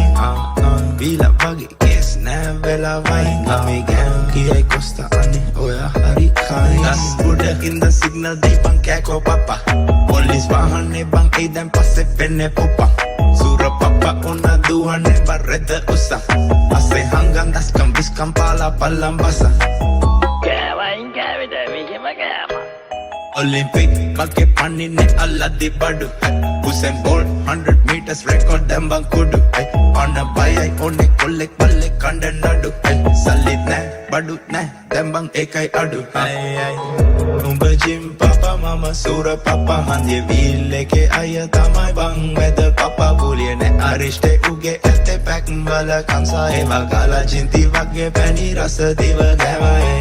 Vila vage kes na vela vai Ame gang kiai costa ane oya hari kai Das buda in the signal deepang keko papa Police wahane bang edan passe penne pupa Sura papa una duhane barreda usa Ase hangan das kambis kampala palambasa කෑවයින් කෑවිද මේකම කෑම Olympic balke pani ne alla di badu Usain Bolt 100 meters record them bang kudu on a buy I own a collect balle kanda nadu salit na badu na them bang ekai adu umba jim papa mama sura papa hande wheel eke aya tamai bang weather papa buliye ne arishte uge ete pack wala kansa eva gala chinti wage pani rasa diva gavai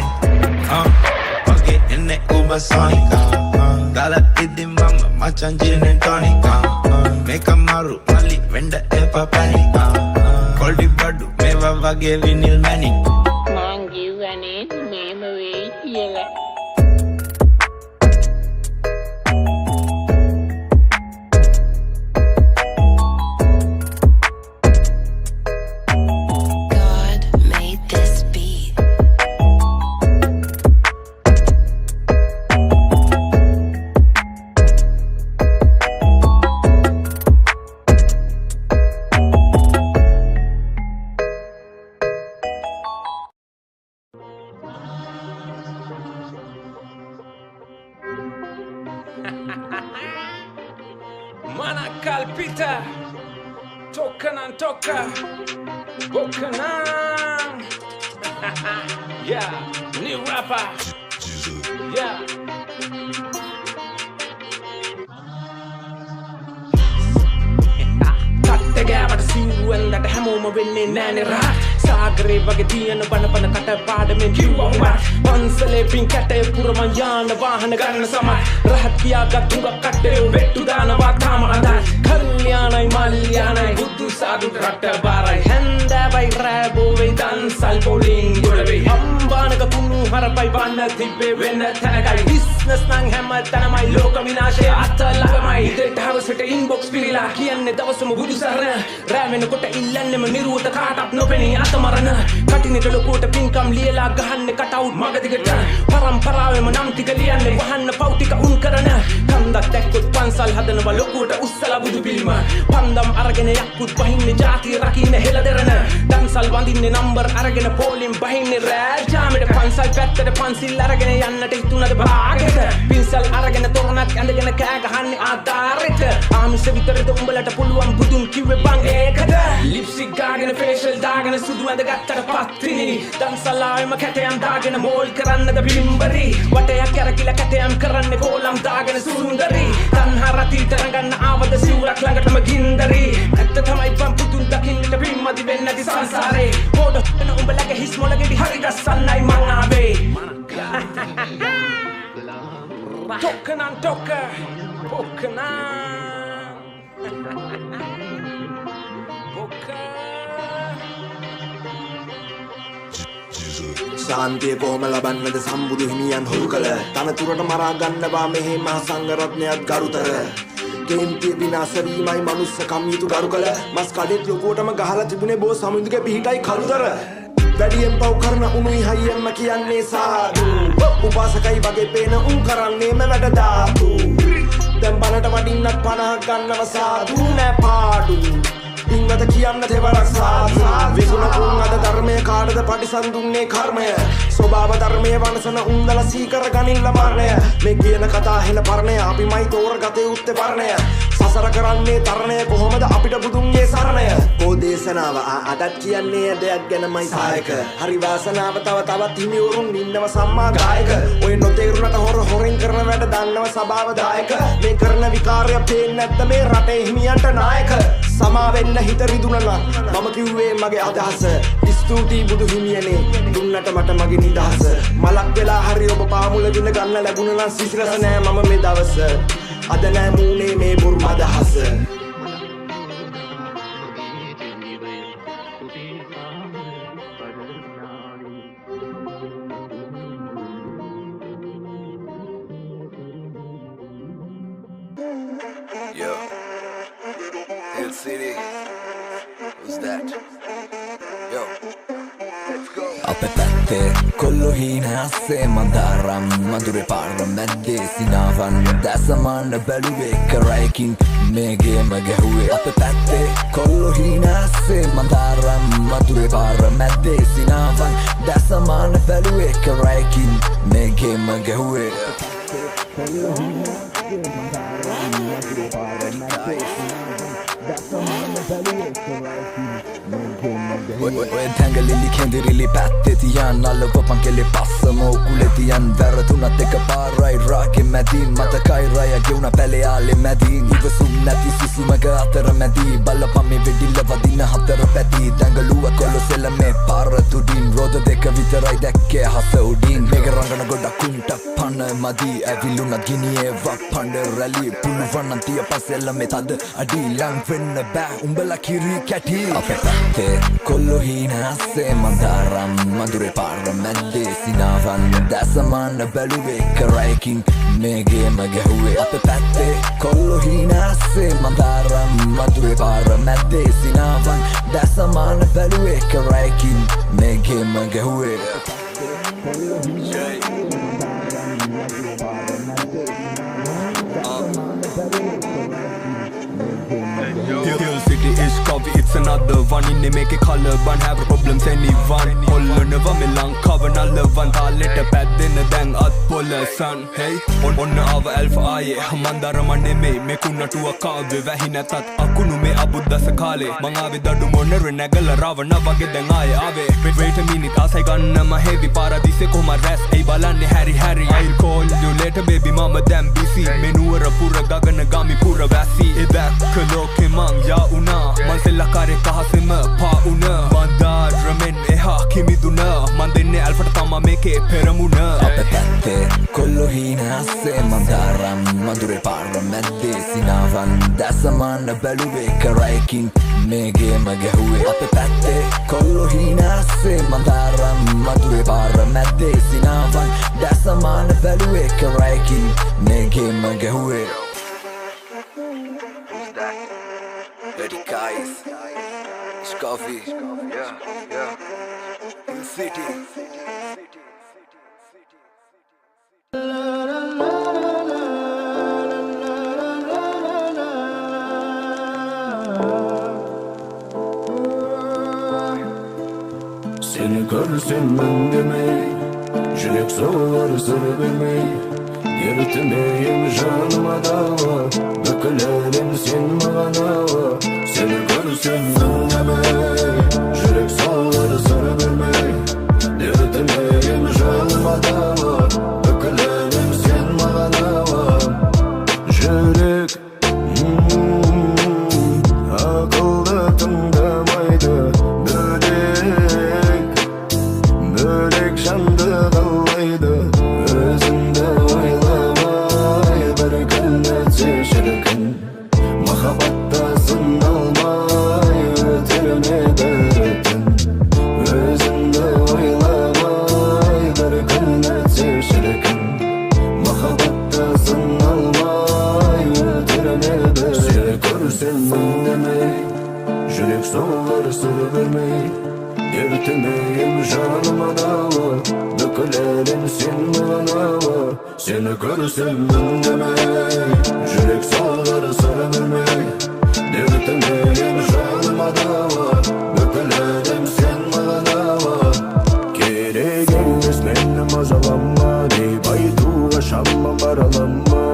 in the Uber Sonic Gala iddi mama machan gin and tonic Make a maru mali venda epa panic Goldi badu meva vage vinyl manic මං කිව්වනේ මේම වෙයි කියලා God made this beat. Mana kalpita Toka nan toka Boka nan Yeah, new rapper Yeah කට්ට ගෑවට සිව්වෙන්දට හැමෝම වෙන්නේ නෑනෙ රහත් සාගරේ වගේ තියන බනපන කට පාඩමෙන් කිව්වා පන්සලේ පින් කැටේ පුරමන් යාන වාහන ගන්න සමත් රහත් පියාගත් උඟක් කට්ටේ වෙට්ටු දානවා තාම අදයි කල්යාණයි මල්යාණයි බුදු සාදු රට බාරයි හැන්දෑවයි රෑබෝවෙයි දන්සල් පොලින් ගොඩවෙයි අම්බානක කුණු හරපයි වන්න තිබ්බේ වෙන්න තැනකයි බිස්නස් නං හැම තැනමයි ලෝක විනාශය අත ළඟමයි ඉදට හවසට ඉන්බොක්ස් පිරිලා කියන්නේ දවසම බුදු සරණ රෑ වෙනකොට ඉල්ලන්නෙම නිරුවත කාටත් නොපෙනී අතමරණ කටිනට ලොකුවට පින්කම් ලියලා ගහන්න කටවුට් මගදිගට පරම්පරාවෙම නම් ටික ලියන්නේ වහන්න පව් ටික උන් කරන කන්දක් දැක්කොත් පන්සල් හදනවා ලොකුවට උස්සලා බුදු පිළිම පන්දම් අරගෙන යක්කුත් බහින්නේ ජාතිය රකින්න හෙළදෙරන දන්සල් වඳින්නේ නම්බර් අරගෙන පොලින් බහින්නේ රෑ ජාමෙට පන්සල් පැත්තට පන්සිල් අරගෙන යන්නට හිතුණද භාගෙට පින්සල් අරගෙන තොරණක් ඇඳගෙන කෑ ගහන්නේ ආධාරෙට ආමිෂ විතරද උඹලට පුළුවන් බුදුන් කිව්වේ බං ඒකද ලිප්ස්ටික් ගාගෙන ෆේෂල් දාගෙන සුදු ඇඳගත්තට පත්තිනි දන්සලාවෙම කැටයම් දාගෙන මෝල් කරන්නද බිම්බරි වටයක් කැරකිලා කැටයම් කරන්නේ කෝලම් දාගෙන සුන්දරි තණ්හා රතිට රඟන්න ආවද සිවුරක් ළඟටම ගින්දරි ඇත්ත තමයි බං පුතුන් දකින්නට බිම්මදි වෙන්නේ නැති සංසාරේ පොඩ වෙන උඹලගේ හිස් මොළගෙඩි හරි ගස්සන්නයි මං ආවේ Tokanan toka Pokanan Poka ශාන්තිය කොහොම ලබන්නද සම්බුදු හිමියන් හුරු කළ තනතුරට මරා ගන්නවා මෙහි මහා සංඝරත්නයත් ගරුතර කේන්තිය විනාශ වීමයි මනුස්සකම් යුතු ගරු කළ මස් කඩෙත් ලොකුවටම ගහලා තිබුණේ බෝ සමුදුගේ පිහිටයි කළුතර වැඩියෙන් පව් කරන උනුයි හයියෙන්ම කියන්නේ සාදු උපාසකයි වගේ පේන උන් කරන්නේම වැඩ දාතු දැන් බනට වඩින්නත් 50ක් ගන්නව සාදු නෑ පාඩු ඉංගත කියන්න තෙවරක් සාදු විසුණුකුන් අද ධර්මයේ කාටද පටිසන් දුන්නේ කර්මය ස්වභාව ධර්මයේ වනසන උන්දල සීකර ගනින්න මරණය මේ කියන කතා හෙන පරණය අපිමයි තෝරගතේ උත්තේ පරණය සසර කරන්නේ තරණය කොහොමද අපිට බුදුන්ගේ සරණය ඕ දේශනාව අදත් කියන්නේ දෙයක් ගැනමයි සායක හරි වාසනාව තවත් හිමිවරුන් ඉන්නව සම්මා ගායක ඔය නොතේරුණට හොරෙන් කරන වැඩ දන්නව සභාව දායක මේ කරන විකාරය පේන්නේ නැද්ද මේ රටේ හිමියන්ට නායක සමා වෙන්න හිත රිදුණා මම කිව්වේ මගේ අදහස ස්තුතියි බුදු හිමියනේ දුන්නට මට මගේ නිදහස මලක් වෙලා හරි ඔබ පාමුල විඳ ගන්න ලැබුණා නම් සිසිලස නෑ මම මේ දවස අද නෑ මූනේ මේ බුරුම අදහස Yo, Hill City, who's that? Yo, let's go. අපේ පැත්තේ කොල්ලෝ හීන ඇස්සේ මන්දාරම් මధుරේ පාර මැද්දේ සිනාවන් දැසමන්න බැලුවේ කරයිකින් මේ ගේම ගැහුවේ අපේ පැත්තේ කොල්ලෝ හීන ඇස්සේ මන්දාරම් මధుරේ පාර මැද්දේ සිනාවන් දැසමන්න බැලුවේ කරයිකින් මේ ගේම ගැහුවේ කොල්ලෝ හීන ඇස්සේ මන්දාරම් මధుරේ පාර මැද්දේ සිනාවන් දැසමන්න බැලුවේ කරයිකින් ඔය තැඟලිලි කෙන්දිරිලි පැත්තේ තියන් අල්ලව පංකෙලි පස්සම උකුලේ තියන් වැරදුනත් එක පාරයි රාගෙ මැදින් මතකයි රය ගෙවුන පැලේ ආලේ මැදින් ඉවසුම් නැති සිසුමක අතර මැදි බලපන් මේ වෙඩිල්ල වදින හතර පැති තැඟලුව කොලොසෙල මේ පාර තුඩින් රෝද දෙක විතරයි දැක්කේ හස උඩින් මේක රංගන ගොඩක් කුන්ට පන්න මදි ඇවිලුණත් ගිනියේ වප්පන්ඩ රැලි පුළුවන් තිය පස්සෙල්ල මේ තද අඩි ලං වෙන්න බෑ උඹලා කිරි කැටි අපේ පැත්තේ කොල්ලෝ හීන ඇස්සේ මන්දාරම් මధుරේ පාර මැද්දේ සිනාවන් දැසමන්න බැලුවේ කරයිකින් මේ ගේම ගැහුවේ අපේ පැත්තේ කොල්ලෝ හීන ඇස්සේ මන්දාරම් මధుරේ පාර මැද්දේ සිනාවන් දැසමන්න බැලුවේ කරයිකින් මේ ගේම ගැහුවේ කොල්ලෝ හීන ඇස්සේ මන්දාරම් මధుරේ පාර මැද්දේ සිනාවන් දැසමන්න බැලුවේ Hill City is coffee, it's another one. In make a color, but have problems anyone. Holla never me lang cover nalla one. Thaleta paddin dang at pola sun. Hey, on our alpha aye. Mandara mane me kunna tu akave vahina tat akunu me abudda sakale. Mangavi dadu moner nagala ravana wage dang aye ave. Wait a minute, asai ganna ma heavy paradise ko ma ras. Ei balanne Harry. I'll call you later, baby mama damn busy. Menuara pura gagana gami pura vasi. E back loke mang ya una man sella kare kahasem pa una mandar ramen eha kimiduna man denne alfata tama meke peramuna අපේ පැත්තේ කොල්ලෝ හීන ඇස්සේ මන්දාරම් මధుරේ පාර මැද්දේ සිනාවන් දැසමන්න බැලුවේ කරයිකින් මේ ගේම ගැහුවේ අපේ පැත්තේ කොල්ලෝ හීන ඇස්සේ මන්දාරම් මధుරේ පාර මැද්දේ සිනාවන් දැසමන්න බැලුවේ කරයිකින් මේ ගේම ගැහුවේ Lady guys, it's coffee. Yeah. Hill City. Seni görsem ben demeyi Yürek soğular sır bilmeyi Yürütmeyim canıma dava Dökülerim sen bana Seni görsem ben demeyi Yürek soğular sır bilmeyi Yürütmeyim canıma dava Dökülerim sen bana Yürek akılda tındamaydı Börek şandı kallaydı Özünde oylamay Bir gün etse şirkin Mahabatta sındalaydı vermeyi, yürek soğuları sarı vermeyi. Dertmeyim canıma dava, dökülerim sen bana var. Seni görsem ben demeyi, yürek soğuları sarı vermeyi. Dertmeyim canıma dava, dökülerim sen bana var. Geri gelmez benim azalanma, deybaytu aşamma baralanma.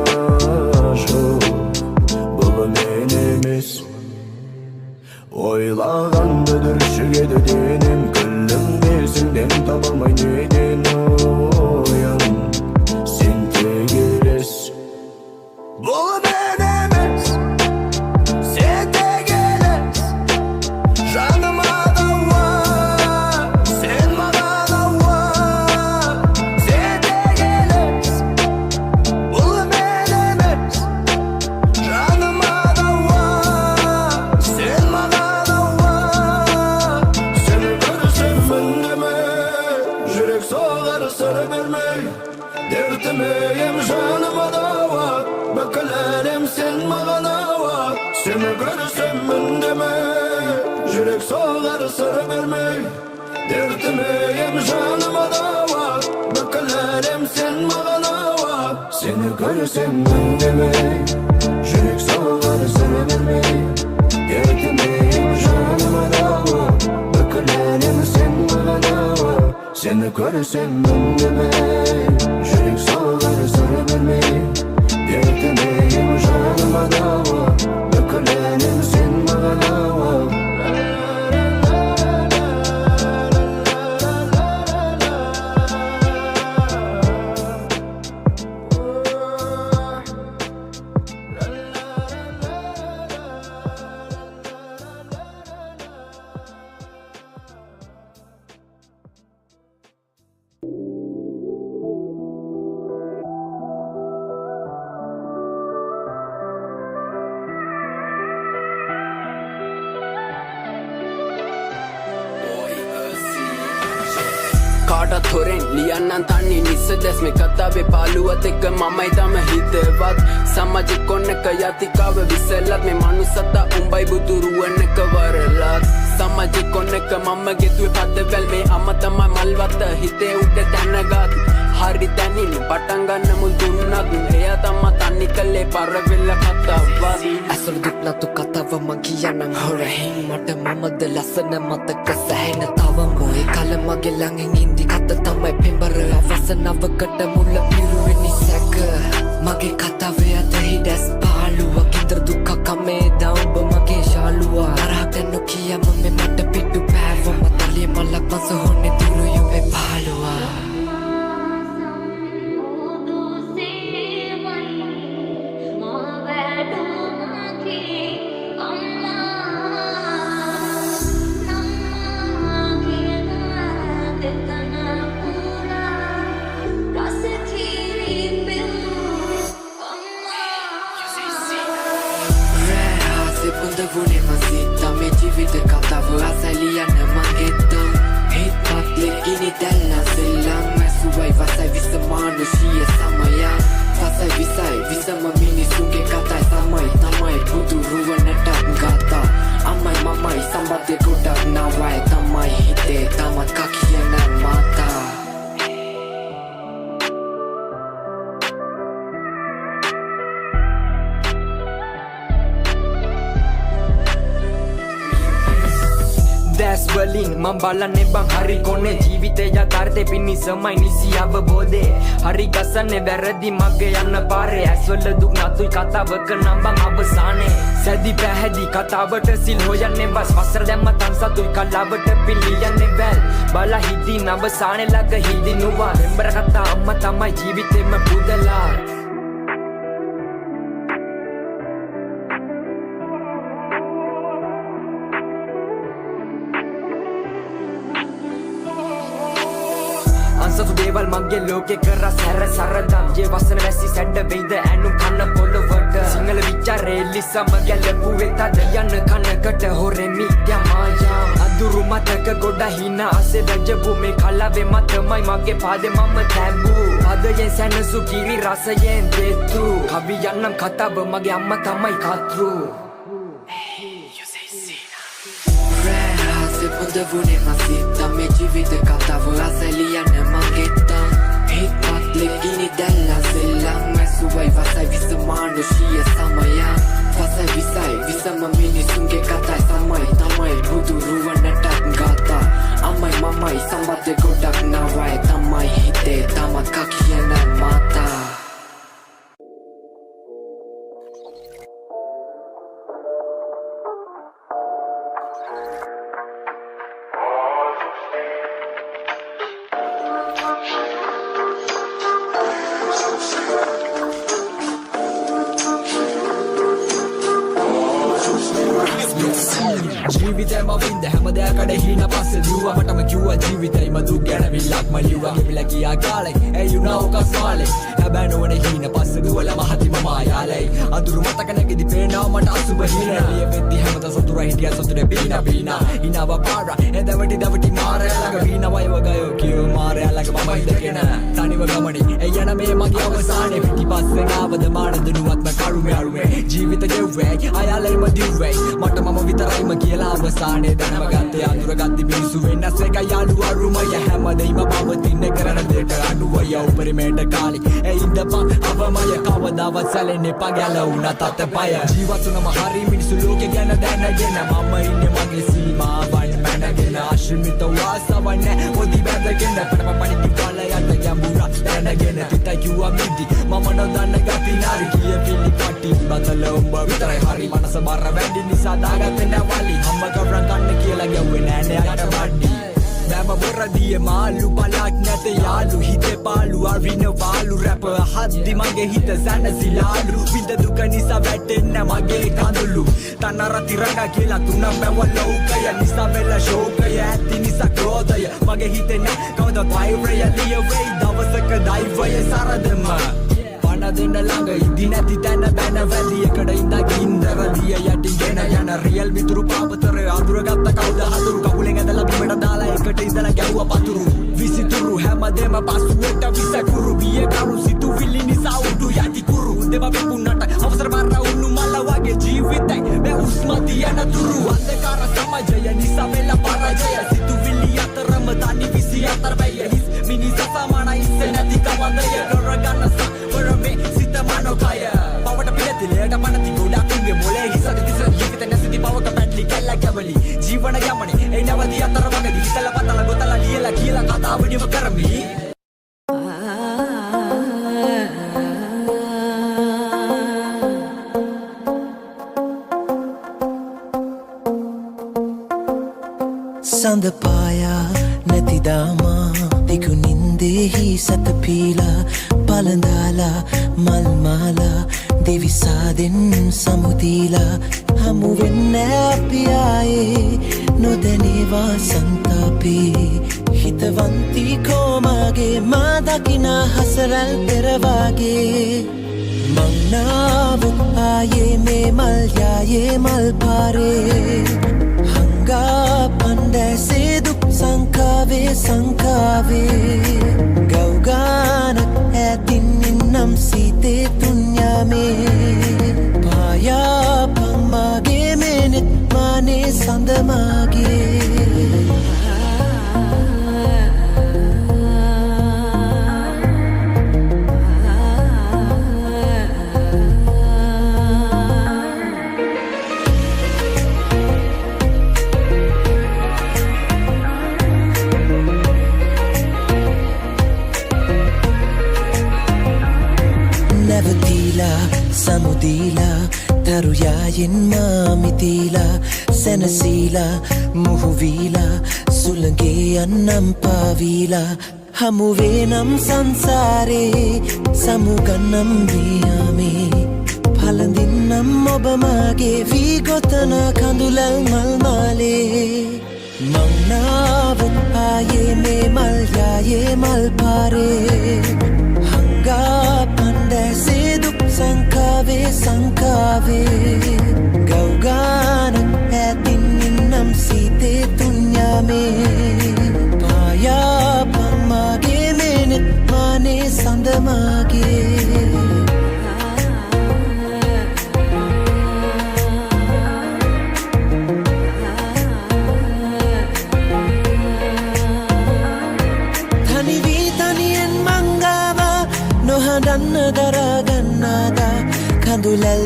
Bu menimiz oylaganda dürüşüge dediğinim kıllım değilsinden tapamay dedin oyan sen tegeles. Bu menimiz sen tegeles. Canıma da var, sen bana da var. Sen tegeles. Bu menimiz canıma da var, sen bana da var. Seni görsem ben deme, yürek soğar sarı vermey. Dertmeyim canıma da var, bakılarım sen bana var. Seni görsem ben deme, yürek soğar sarı vermey. Dertmeyim canıma da var, bakılarım sen bana var. Seni görsem ben deme, yürek soğar sarı vermey. Dertmeyim canıma da var, bakılarım sen bana var. Seni görsem ben deme, yürek soğar sarı vermey. Dertmeyim canıma da var, bakılarım sen bana var. කාටත් හොරෙන් ලියන්නන් තන්නේ නිස්ස දැස්ම කතාවේ පාලුවත් එක මමයි තම හිතවත් සමාජෙක් කොන්න එක යතිකාව විසලත් මේ මනුසතා උඹයි බුදුරුවන එක වරලත් සමාජෙක් කොන්න එක මම ගෙතුවේ පදවැල් මේ අම තමයි මල්වත්ත හිතේ උඩ තැනගත් හරි තැනින් පටන් ගන්න මුල් දුන්නත් එයා තමා තන්නේ කළේ පරවෙල්ල කතාවත් ඇසල දුක්නතු කතාව මං කියන්නන් හොරහින් මට මමද ලස්සන මතක සැහෙන තවම ඔය කල මගේ ළඟින් ඉන්දි කත තමයි පෙම්බර අවසනාවකට මුල පිරුවෙනි සැක මගේ කතාවේ අත හිඩැස් පාලුවා කිතර දුක්ක කමේ දවුඹ මගේ ශාලුවා තරහට නොකියම මේ මට පිටු පෑවම තලිය මලක් මස හොන්නේ දිරු යුවේ පාලුවා වුණේ මසිත මේ ජීවිත කතාව අසලියන්න මගෙත හිත් පත්ලේ ගිනි දැල්ලා සෙල්ලම් මැසුවයි වසයි විස මානුෂීය සමය වසයි විසයි විසම මිනිසුන්ගේ කතායි සමයි තමයි බුදු රුවනට ගතා අම්මයි මමයි සම්බන්ධය ගොඩක් නවයි තමයි හිතේ තමත් කකියන මාතා වලින් මං බලන්නේ බං හරි කොනේ ජීවිතය යථාර්ථේ පිණිසමයි නිසි අවබෝධේ හරි ගසන්නේ වැරදි මගේ යන්න පාරේ ඇස්වල දුක් නතුයි කතාවක නම් බං අවසානේ සැදි පැහැදි කතාවට සිල් හොයන්නේ බස් වසර දැම්ම තන් සතුයි කලාවට පිළියන්නේ වැල් බලා හිදී නවසානේ ළඟ හිදී නුවා මෙම්බර කතා අම්මා තමයි ජීවිතේම පුදලා අන්සතු දේවල් මගේ ලෝකෙ කරා සැර සරදම් ජේ වසන වැසි සැඩ වෙයිද ඇනුම් කන්න පොළොවට සිංහල විචාරේ ලිසම ගැලපුවේ තද යන්න කනකට හොරෙ මිත්‍යා මායා අඳුරු මතක ගොඩ හිනා අසේ රජපු මේ කලාවේ මතමයි මගේ පාදේ මම තැබූ පදයෙන් සැනසු කිරි රසයෙන් දෙතු කවි යන්නම් කතාව මගේ අම්මා තමයි කතෘ හොඳ වුණේ මසිත මේ ජීවිත කතාව අසලියන මගෙත්තා හිත්පත් ලෙගිනි දැල්ලා සෙල්ලම් ඇසුවයි වසයි විස මානුෂීය සමයන් වසයි විසයි විසම මිනිසුන්ගේ කතායි සමයි තමයි බුදු රුවනටත් ගාතා අම්මයි මමයි සම්බන්ධ ගොඩක් නවයි තමයි හිතේ තමත් කකියන මාතා ජීවිතයම වින්ද හැම දෙයකට හීන පස්සේ ලිව්වා මටම කිව්වා ජීවිතේම දුක් ගැන විල්ලක්ම ලිව්වා ගෙවිලා ගියා කාලේ ඒ යුනා උකස් මාලේ හැබැයි නොවනේ හීන පස්සේ දුවලා මහතිම මායාලේ අඳුරු මතක නැගිදි පේනවා මට අසුබ හීන ලිය වෙද්දි හැමත සතුරා හිටියා සතුරේ බීනා ඉනව පාරා එදවටි දවටි මාරයා ළඟ වීන වයව ගයෝ කියෝ මාරයා ළඟ මම ඉඳගෙන තනිව ගමනේ ඒ යන මේ මගේ අවසානේ පිටිපස්සෙන් ආවද මානද නුවත්ම කරුමේ අරුමේ ජීවිත ගෙව්වේ අයාලේම දිව්වේ මට මම විතරයිම කියලා අවසානේ දැනව ගත්තේ අඳුර ගත්ති මිනිස්සු වෙනස් එක යාළු අරුමය හැමදේම පවතින කරන දෙට අඩුවය උපරිමයට කාලි ඒ ඉඳපන් අවමය කවදාවත් සැලෙන්නේ පගැලුණ තතපය ජීවතුනම හරි මිනිස්සු ලෝකේ ගැන දැනගෙන මම ඉන්නේ මගේ සීමාවන් මැනගෙන අශිමිත වාසවන්න ඔදි බැඳගෙන පණපණි දිපාලයට යඹුරා දැනගෙන තිතයි කිව්වා මිදි මම නොදන්න ගති නාරි කිය පිළි පටි බතල උඹ විතරයි හරි මනස බර වැඩි නිසා දාගත්තේ නැවලි අම්ම කරන් කන්න කියලා ගැව්වේ නෑනේ යට වඩි බෑම බොරදියේ මාළු බලක් නැත යාළු හිතේ පාළු අරින වාළු රැප හද්දි මගේ හිත සැනසිලාලු විඳ දුක නිසා වැටෙන්න මගේ කඳුළු තනර තිරඟ කියලා තුනක් බැව ලෝකය නිසා වෙලා ශෝකය ඇති නිසා ක්‍රෝධය මගේ හිතේ නෑ කවදා වෛරය ලිය වෙයි දවසක දෛවය සරදම දෙන්න ළඟ ඉදි නැති තැන බැන වැලියකට ඉඳා ගින්දර දිය යටිගෙන යන රියල් මිතුරු පාපතර අඳුරගත්ත කවුද හතුරු කකුලෙන් ඇදලා බිමට දාලා එකට ඉඳලා ගැව්වා පතුරු විසිතුරු හැමදේම පසුවට විසකුරු බිය කරු සිතුවිලි නිසා උඩු යටි කුරු දෙව විකුණට අවසර මාර උණු මල වගේ ජීවිතේ මේ උස්මති යන තුරු අන්ධකාර සමාජය නිසා වෙලා පරාජය සිතුවිලි අතරම තනි 24 වෙය හිස් මිනිස සමානයි ඉස්සේ නැති කවදය කරගන්න වරමේ සිත මනෝකය පවට පිළිතිලයට පනති ගොඩක් උන්ගේ මොලේ හිසට දිස ජීවිත නැසිති පවක පැටලි කැල්ල කැවලි ජීවන යමනේ ඒ නවති අතර වගේ හිතලා පතලා ගොතලා ලියලා කියලා කතාව නිව කරමි සඳ පායා නැති දාමා දිගු නින්දෙහි සතපීලා පලඳාලා මල් මාලා දෙවිසාදෙන් සමුදීලා හමු වෙන්න අපි ආයේ නොදැනේවා සංතාපේ හිතවන්ති කොමගේ මා දකිනා හසරල් පෙරවාගේ මංනාවත් ආයේ මේ මල් යායේ මල් පාරේ පණ්ඩැසේ දුක් සංකාවේ ගෞගානක් ඇතින් ඉන්නම් සීතේ තුන්යාමේ පායා පම්මාගේ මෙනෙත් මානේ සඳමාගේ සමුදීලා තරුයායෙන් මාමිතීලා සැනසීලා මුහුවීලා සුළගේ අන්නම් පාවීලා හමුවේ නම් සංසාරේ සමුගන්නම් මියාමේ පලඳින්නම් ඔබ මාගේ වී ගොතන කඳුලල් මල් මාලේ මංනාවත් ආයේ මේ මල් යායේ මල් පාරේ හංගා පණ්ඩැසේ දුක් සංකාවේ ගෞගානක් ඇතින් ඉන්නම් සීතේ තුන්යාමේ පායා පම්මාගේ මෙනෙත් මානේ සඳමාගේ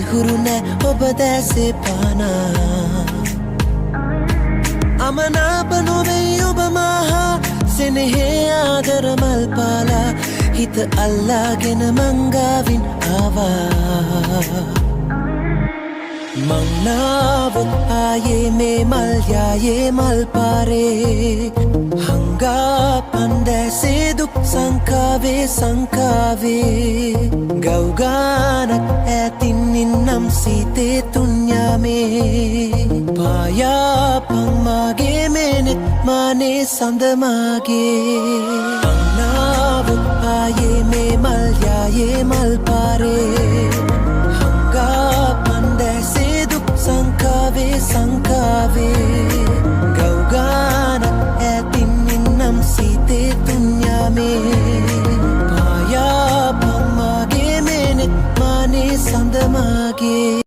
හුරු නෑ ඔබ දැසේ පානා අමනාප නොවෙයි ඔබ මහා සෙනෙහේ ආදර මල් පාලා හිත අල්ලාගෙන මංගාවින් ආවා මංනාව ආයේ මේ මල් යායේ මල් පාරේ හංගා පන්දැසේ දුක් සංකාවේ ගෞගානක් ඇතින් ඉන්නම් සීතේ තුන්යාමේ පායා පංමාගේ මේනෙත් මානේ සඳමාගේ මංනාව ආයේ මේ මල් යායේ මල් පාරේ හංගා පන්දැසේ දුක් සංකාවේ ගෞගානක් ඇතින් ඉන්නම් සීතේ තුන්යාමේ පායා පම්මාගේ මේනෙත් මානේ සඳමාගේ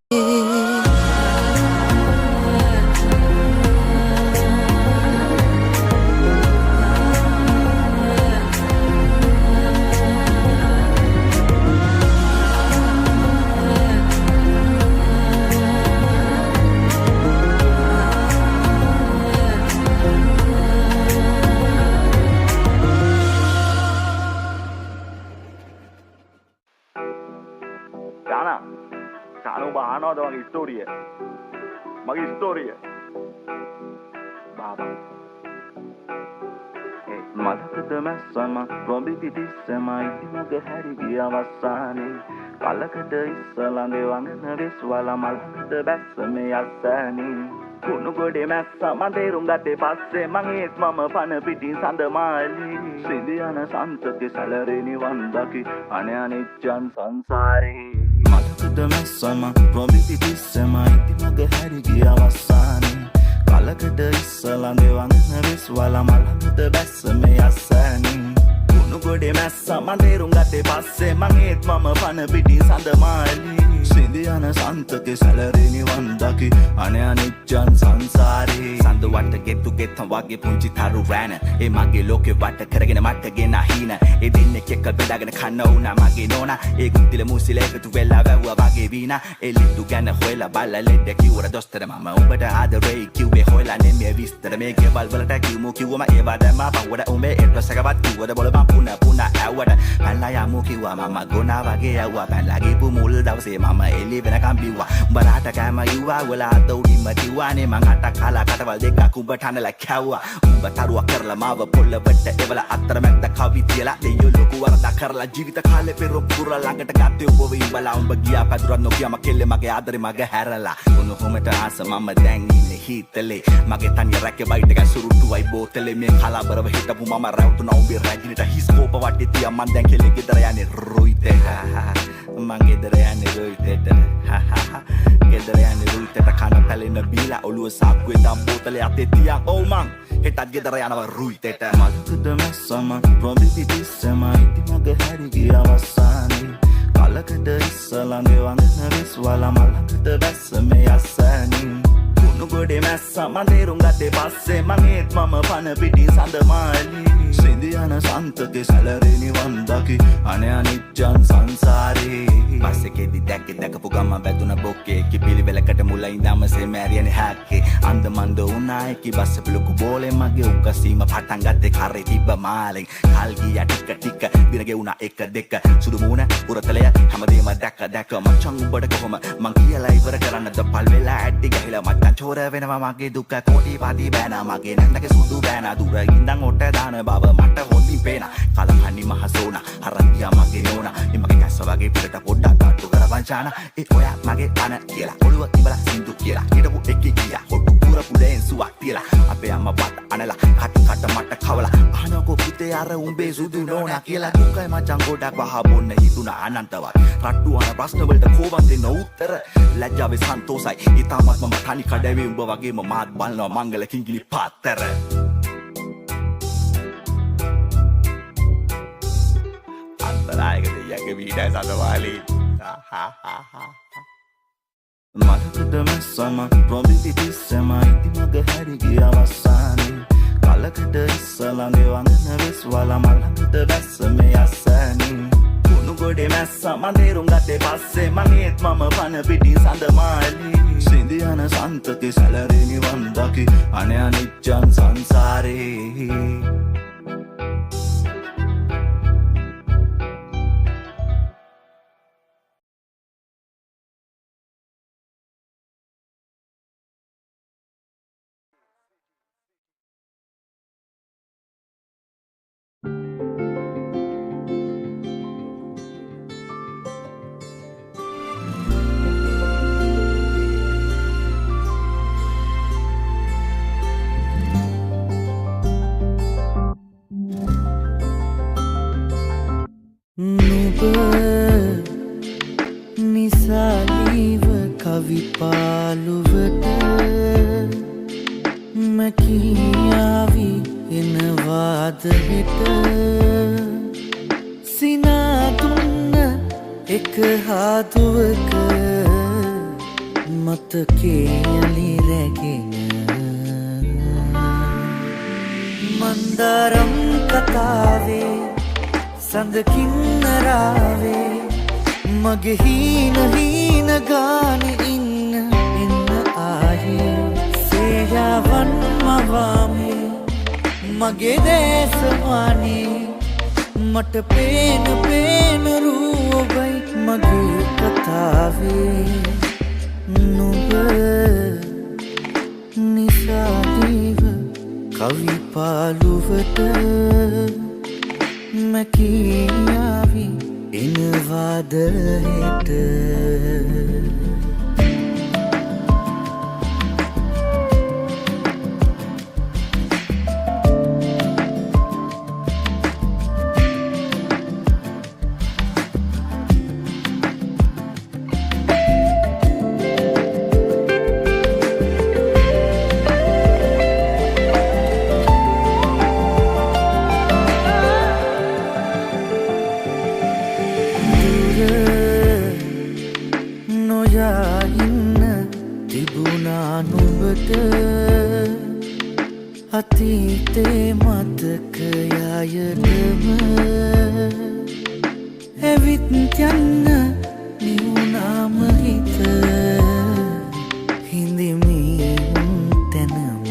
මගේ ස්ටෝරිය බාබා මතකද මැස්සම රොබි පිටිස්සමයි මගේ හැරි ගිය අවසානේ කලකට ඉස්සලඳේ වඳන විශ්වල මලකට බැස්ස මේ අස්සනේ කුණු ගොඩේ මැස්ස මන් තේරුම් ගත්තේ පස්සේ මං ඒත් මම පන පිටින් සඳමාලි සිඳියන සන්තකේ සැලරේ නිවන් දකි අනේ අනිච්චන් සංසාරේ මතකද මැස්සම රොබි පිටිස්සමයි මගේ හැරි ගිය අවසානේ කලකට ඉස්සලඳේ වඳන විශ්වල මලකට බැස්ස මේ අස්සනේ කුණු ගොඩේ මැස්ස මන් තේරුම් ගත්තේ පස්සේ මං ඒත් මම පන පිටින් සඳමාලි සිඳියන සන්තකේ සැලරේ නිවන් දකි අනේ අනිච්චන් සංසාරේ සඳ වට ගෙතු ගෙතම් වගේ පුංචි තරු රෑන ඒ මගේ ලෝකෙ වට කරගෙන මට ගෙන හින ඒ දෙන්නෙක් එක්ක බෙදාගෙන කන්න උනා මගේ නෝනා ඒ ගුන්තිල මුසිල එකතු වෙලා වැව්වා වගේ වීනා ඒ ලිට්ටු ගැන හොයලා බලලා ලෙඩ කිව්වර දොස්තර මම උඹට ආදරේ කිව්වේ හොයලා නෙමෙයි විස්තර මේ ගෙවල් වලට කිව්වම ඒවා දැම්ම පවුවට උඹේ එඩ්‍රසකවත් කිව්වද බොල මම පුනා ඇව්වට පැනලා යමු කිව්වා මම ගොනා වගේ ඇව්වා පැනලා ගිහපු මුල් දවසේ මම එළි වෙනකම් බිව්වා උඹලාට කෑම ඉව්වා වලා අත උඩින්ම තිව්වානේ මං අටක් කාලා කටවල් දෙකක් උඹ ටනලා කැව්වා උඹ තරුවක් කරලා මාව පොල්ලවට එවලා අතරමැද්ද කවි තියලා දෙයියෝ ලොකු වරදක් කරලා ජීවිත කාලේ පෙරොම් පුර ළඟට ගත්තේ ඔබ ඉඹලා උඹ ගියා පැදුරක් නොකියම කෙල්ලේ මගේ ආදරේ මගේ හැරලා උණු හොමට ආස මම දැන් ඉන්නේ හිතලේ මගේ තනිය රැකේ බයිට් එක සුරුට්ටුවයි බෝතලේ මේ කලබරව හිටපු මම රැවටුණා උඹේ රැජිනට හිස්කෝප වටේ තියා මං දැන් කෙල්ලේ ගෙදර යන්නේ රුයිතේ මං ගෙදර යන්නේ රුයිතේට ගෙදර යන්නේ රුයිතේට කන පැලෙන බීලා ඔළුව සාක්කුවේ දම් බෝතලේ අතේ තියන් ඔව් මං හෙටත් ගෙදර යනවා රුයිතේට මතකද මැස්සම රොබි පිටිස්සමයි මගේ හැරි ගිය අවසානේ කලකට ඉස්සලඳේ වඳන විශ්වල මලකට බැස්ස මේ අස්සනේ කුණු ගොඩේ මැස්ස මන් තේරුම් ගත්තේ පස්සේ මං ඒත් මම පන පිටින් සඳමාලි සිඳියන සන්තකේ සැලරේ නිවන් දකි අනේ අනිච්චන් සංසාරේ පස්සේකෙදි දැකපු ගම වැදුන බොක්කේ කිපිලිවෙලකට මුල ඉඳන්ම සෙමෑරියනේ හැක්කේ අන්ද මන්ද උනා එකි බස්ස පිලුකු බෝලේ මගේ උකසීම පටන් ගත්තේ කරේ තිබ්බ මාලෙන් කල් ගියා ටික දින ගෙවුනා එක දෙක සුදු මූණ උරතලය හැමදේම දැක මචං උඹට කොහොම මං කියලා ඉවර කරන්නද පල් වෙලා ඇටි ගහලා මචං චෝර වෙනවා මගේ දුක කොටි පාටි බෑනා මගේ නැන්දගේ සුදු බෑනා දුර ඉඳන් ඔට දාන බව මට හොඳින් පේනා කලහන්නි මහසෝනා හරන්දියා මගේ නෝනා එමගේ කැස්ස වගේ පිටට පොඩ්ඩක් අට්ටු කරවංචාන ඒ ඔයා මගේ අන කියලා ඔළුව ඉබලා සින්දු කියලා හිටපු එකේ ගියා හොට්ටු පුර පුලෙන් සුවක් තියලා අපේ අම්මා බත් අනලා කට මට කවලා අහනකො පුතේ අර උඹේ සුදු නෝනා කියලා දුකයි මචං ගොඩක් වහ බොන්න හිතුණා අනන්තවත් රට්ටු අන ප්‍රශ්න වලට කෝවන් දෙන්න උත්තර ලැජ්ජාවේ සන්තෝසයි ඊටමත් මම තනි කඩවේ උඹ වගේම මාත් බලනවා මංගල කිංගිලි පාත්තර අන්තරායක දෙයගේ වීඩයි සඳවාලි මතකද මැස්සම රොබි පිටිස්සමයි මගේ හැරි ගිය අවසානේ කලකට ඉස්සලඳේ වඳන විශ්වල මලකට බැස්ස මේ අස්සනේ කුණු ගොඩේ මැස්ස මන්දේරුම් ගත්තේ පස්සේ මගේත් මම පන පිටි සඳමාලි සිඳියන සන්තති සැලරි නිවන් දකි අනයනිච්චන් සංසාරේ නිසාලීව කවිපාලුවට මැකියාවි එනවාද හිට සිනාතුන්න එක හාතුවක මතකේයලි රැගෙන මන්දාරම් කතාවේ සඳකින්නරාවේ මගේ හීන ගාන ඉන්න ආයේ සේයාවන් මවාමේ මගේ දේශමානේ මට පේන රූපයි මගේ කතාවේ නුඹ නිසාදීව කවිපාලුවට මැකියාවි එනවාද හෙට අතීතේ මතකයයටම ඇවිත් යන්න නිවුනාම හිත හිඳිමින් තැනම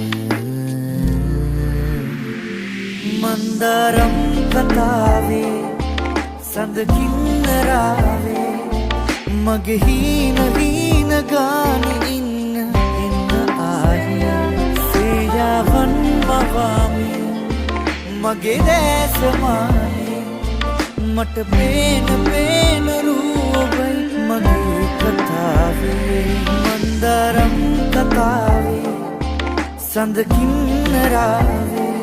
මන්දාරම් කතාවේ සඳකින්නරාවේ මගේ හීන ගාන ඉන්න ආයේ සේයාවන් මවාමේ මගේ දැසමානේ මට පේන රූපයි මගේ කතාවේ මන්දාරම් කතාවේ සඳකින්නරාවේ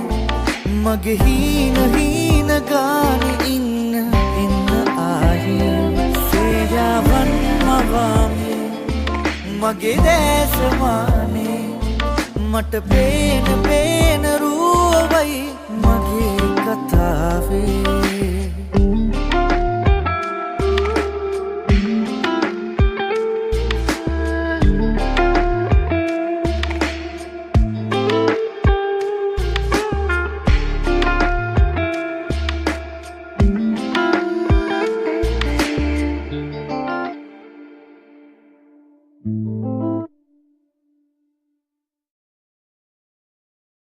මගේ හීන ගාන ඉන්න ආයේ සේයාවන් මවාමේ මගේ දැසමානේ මට පේන රූපයි මගේ කතාවේ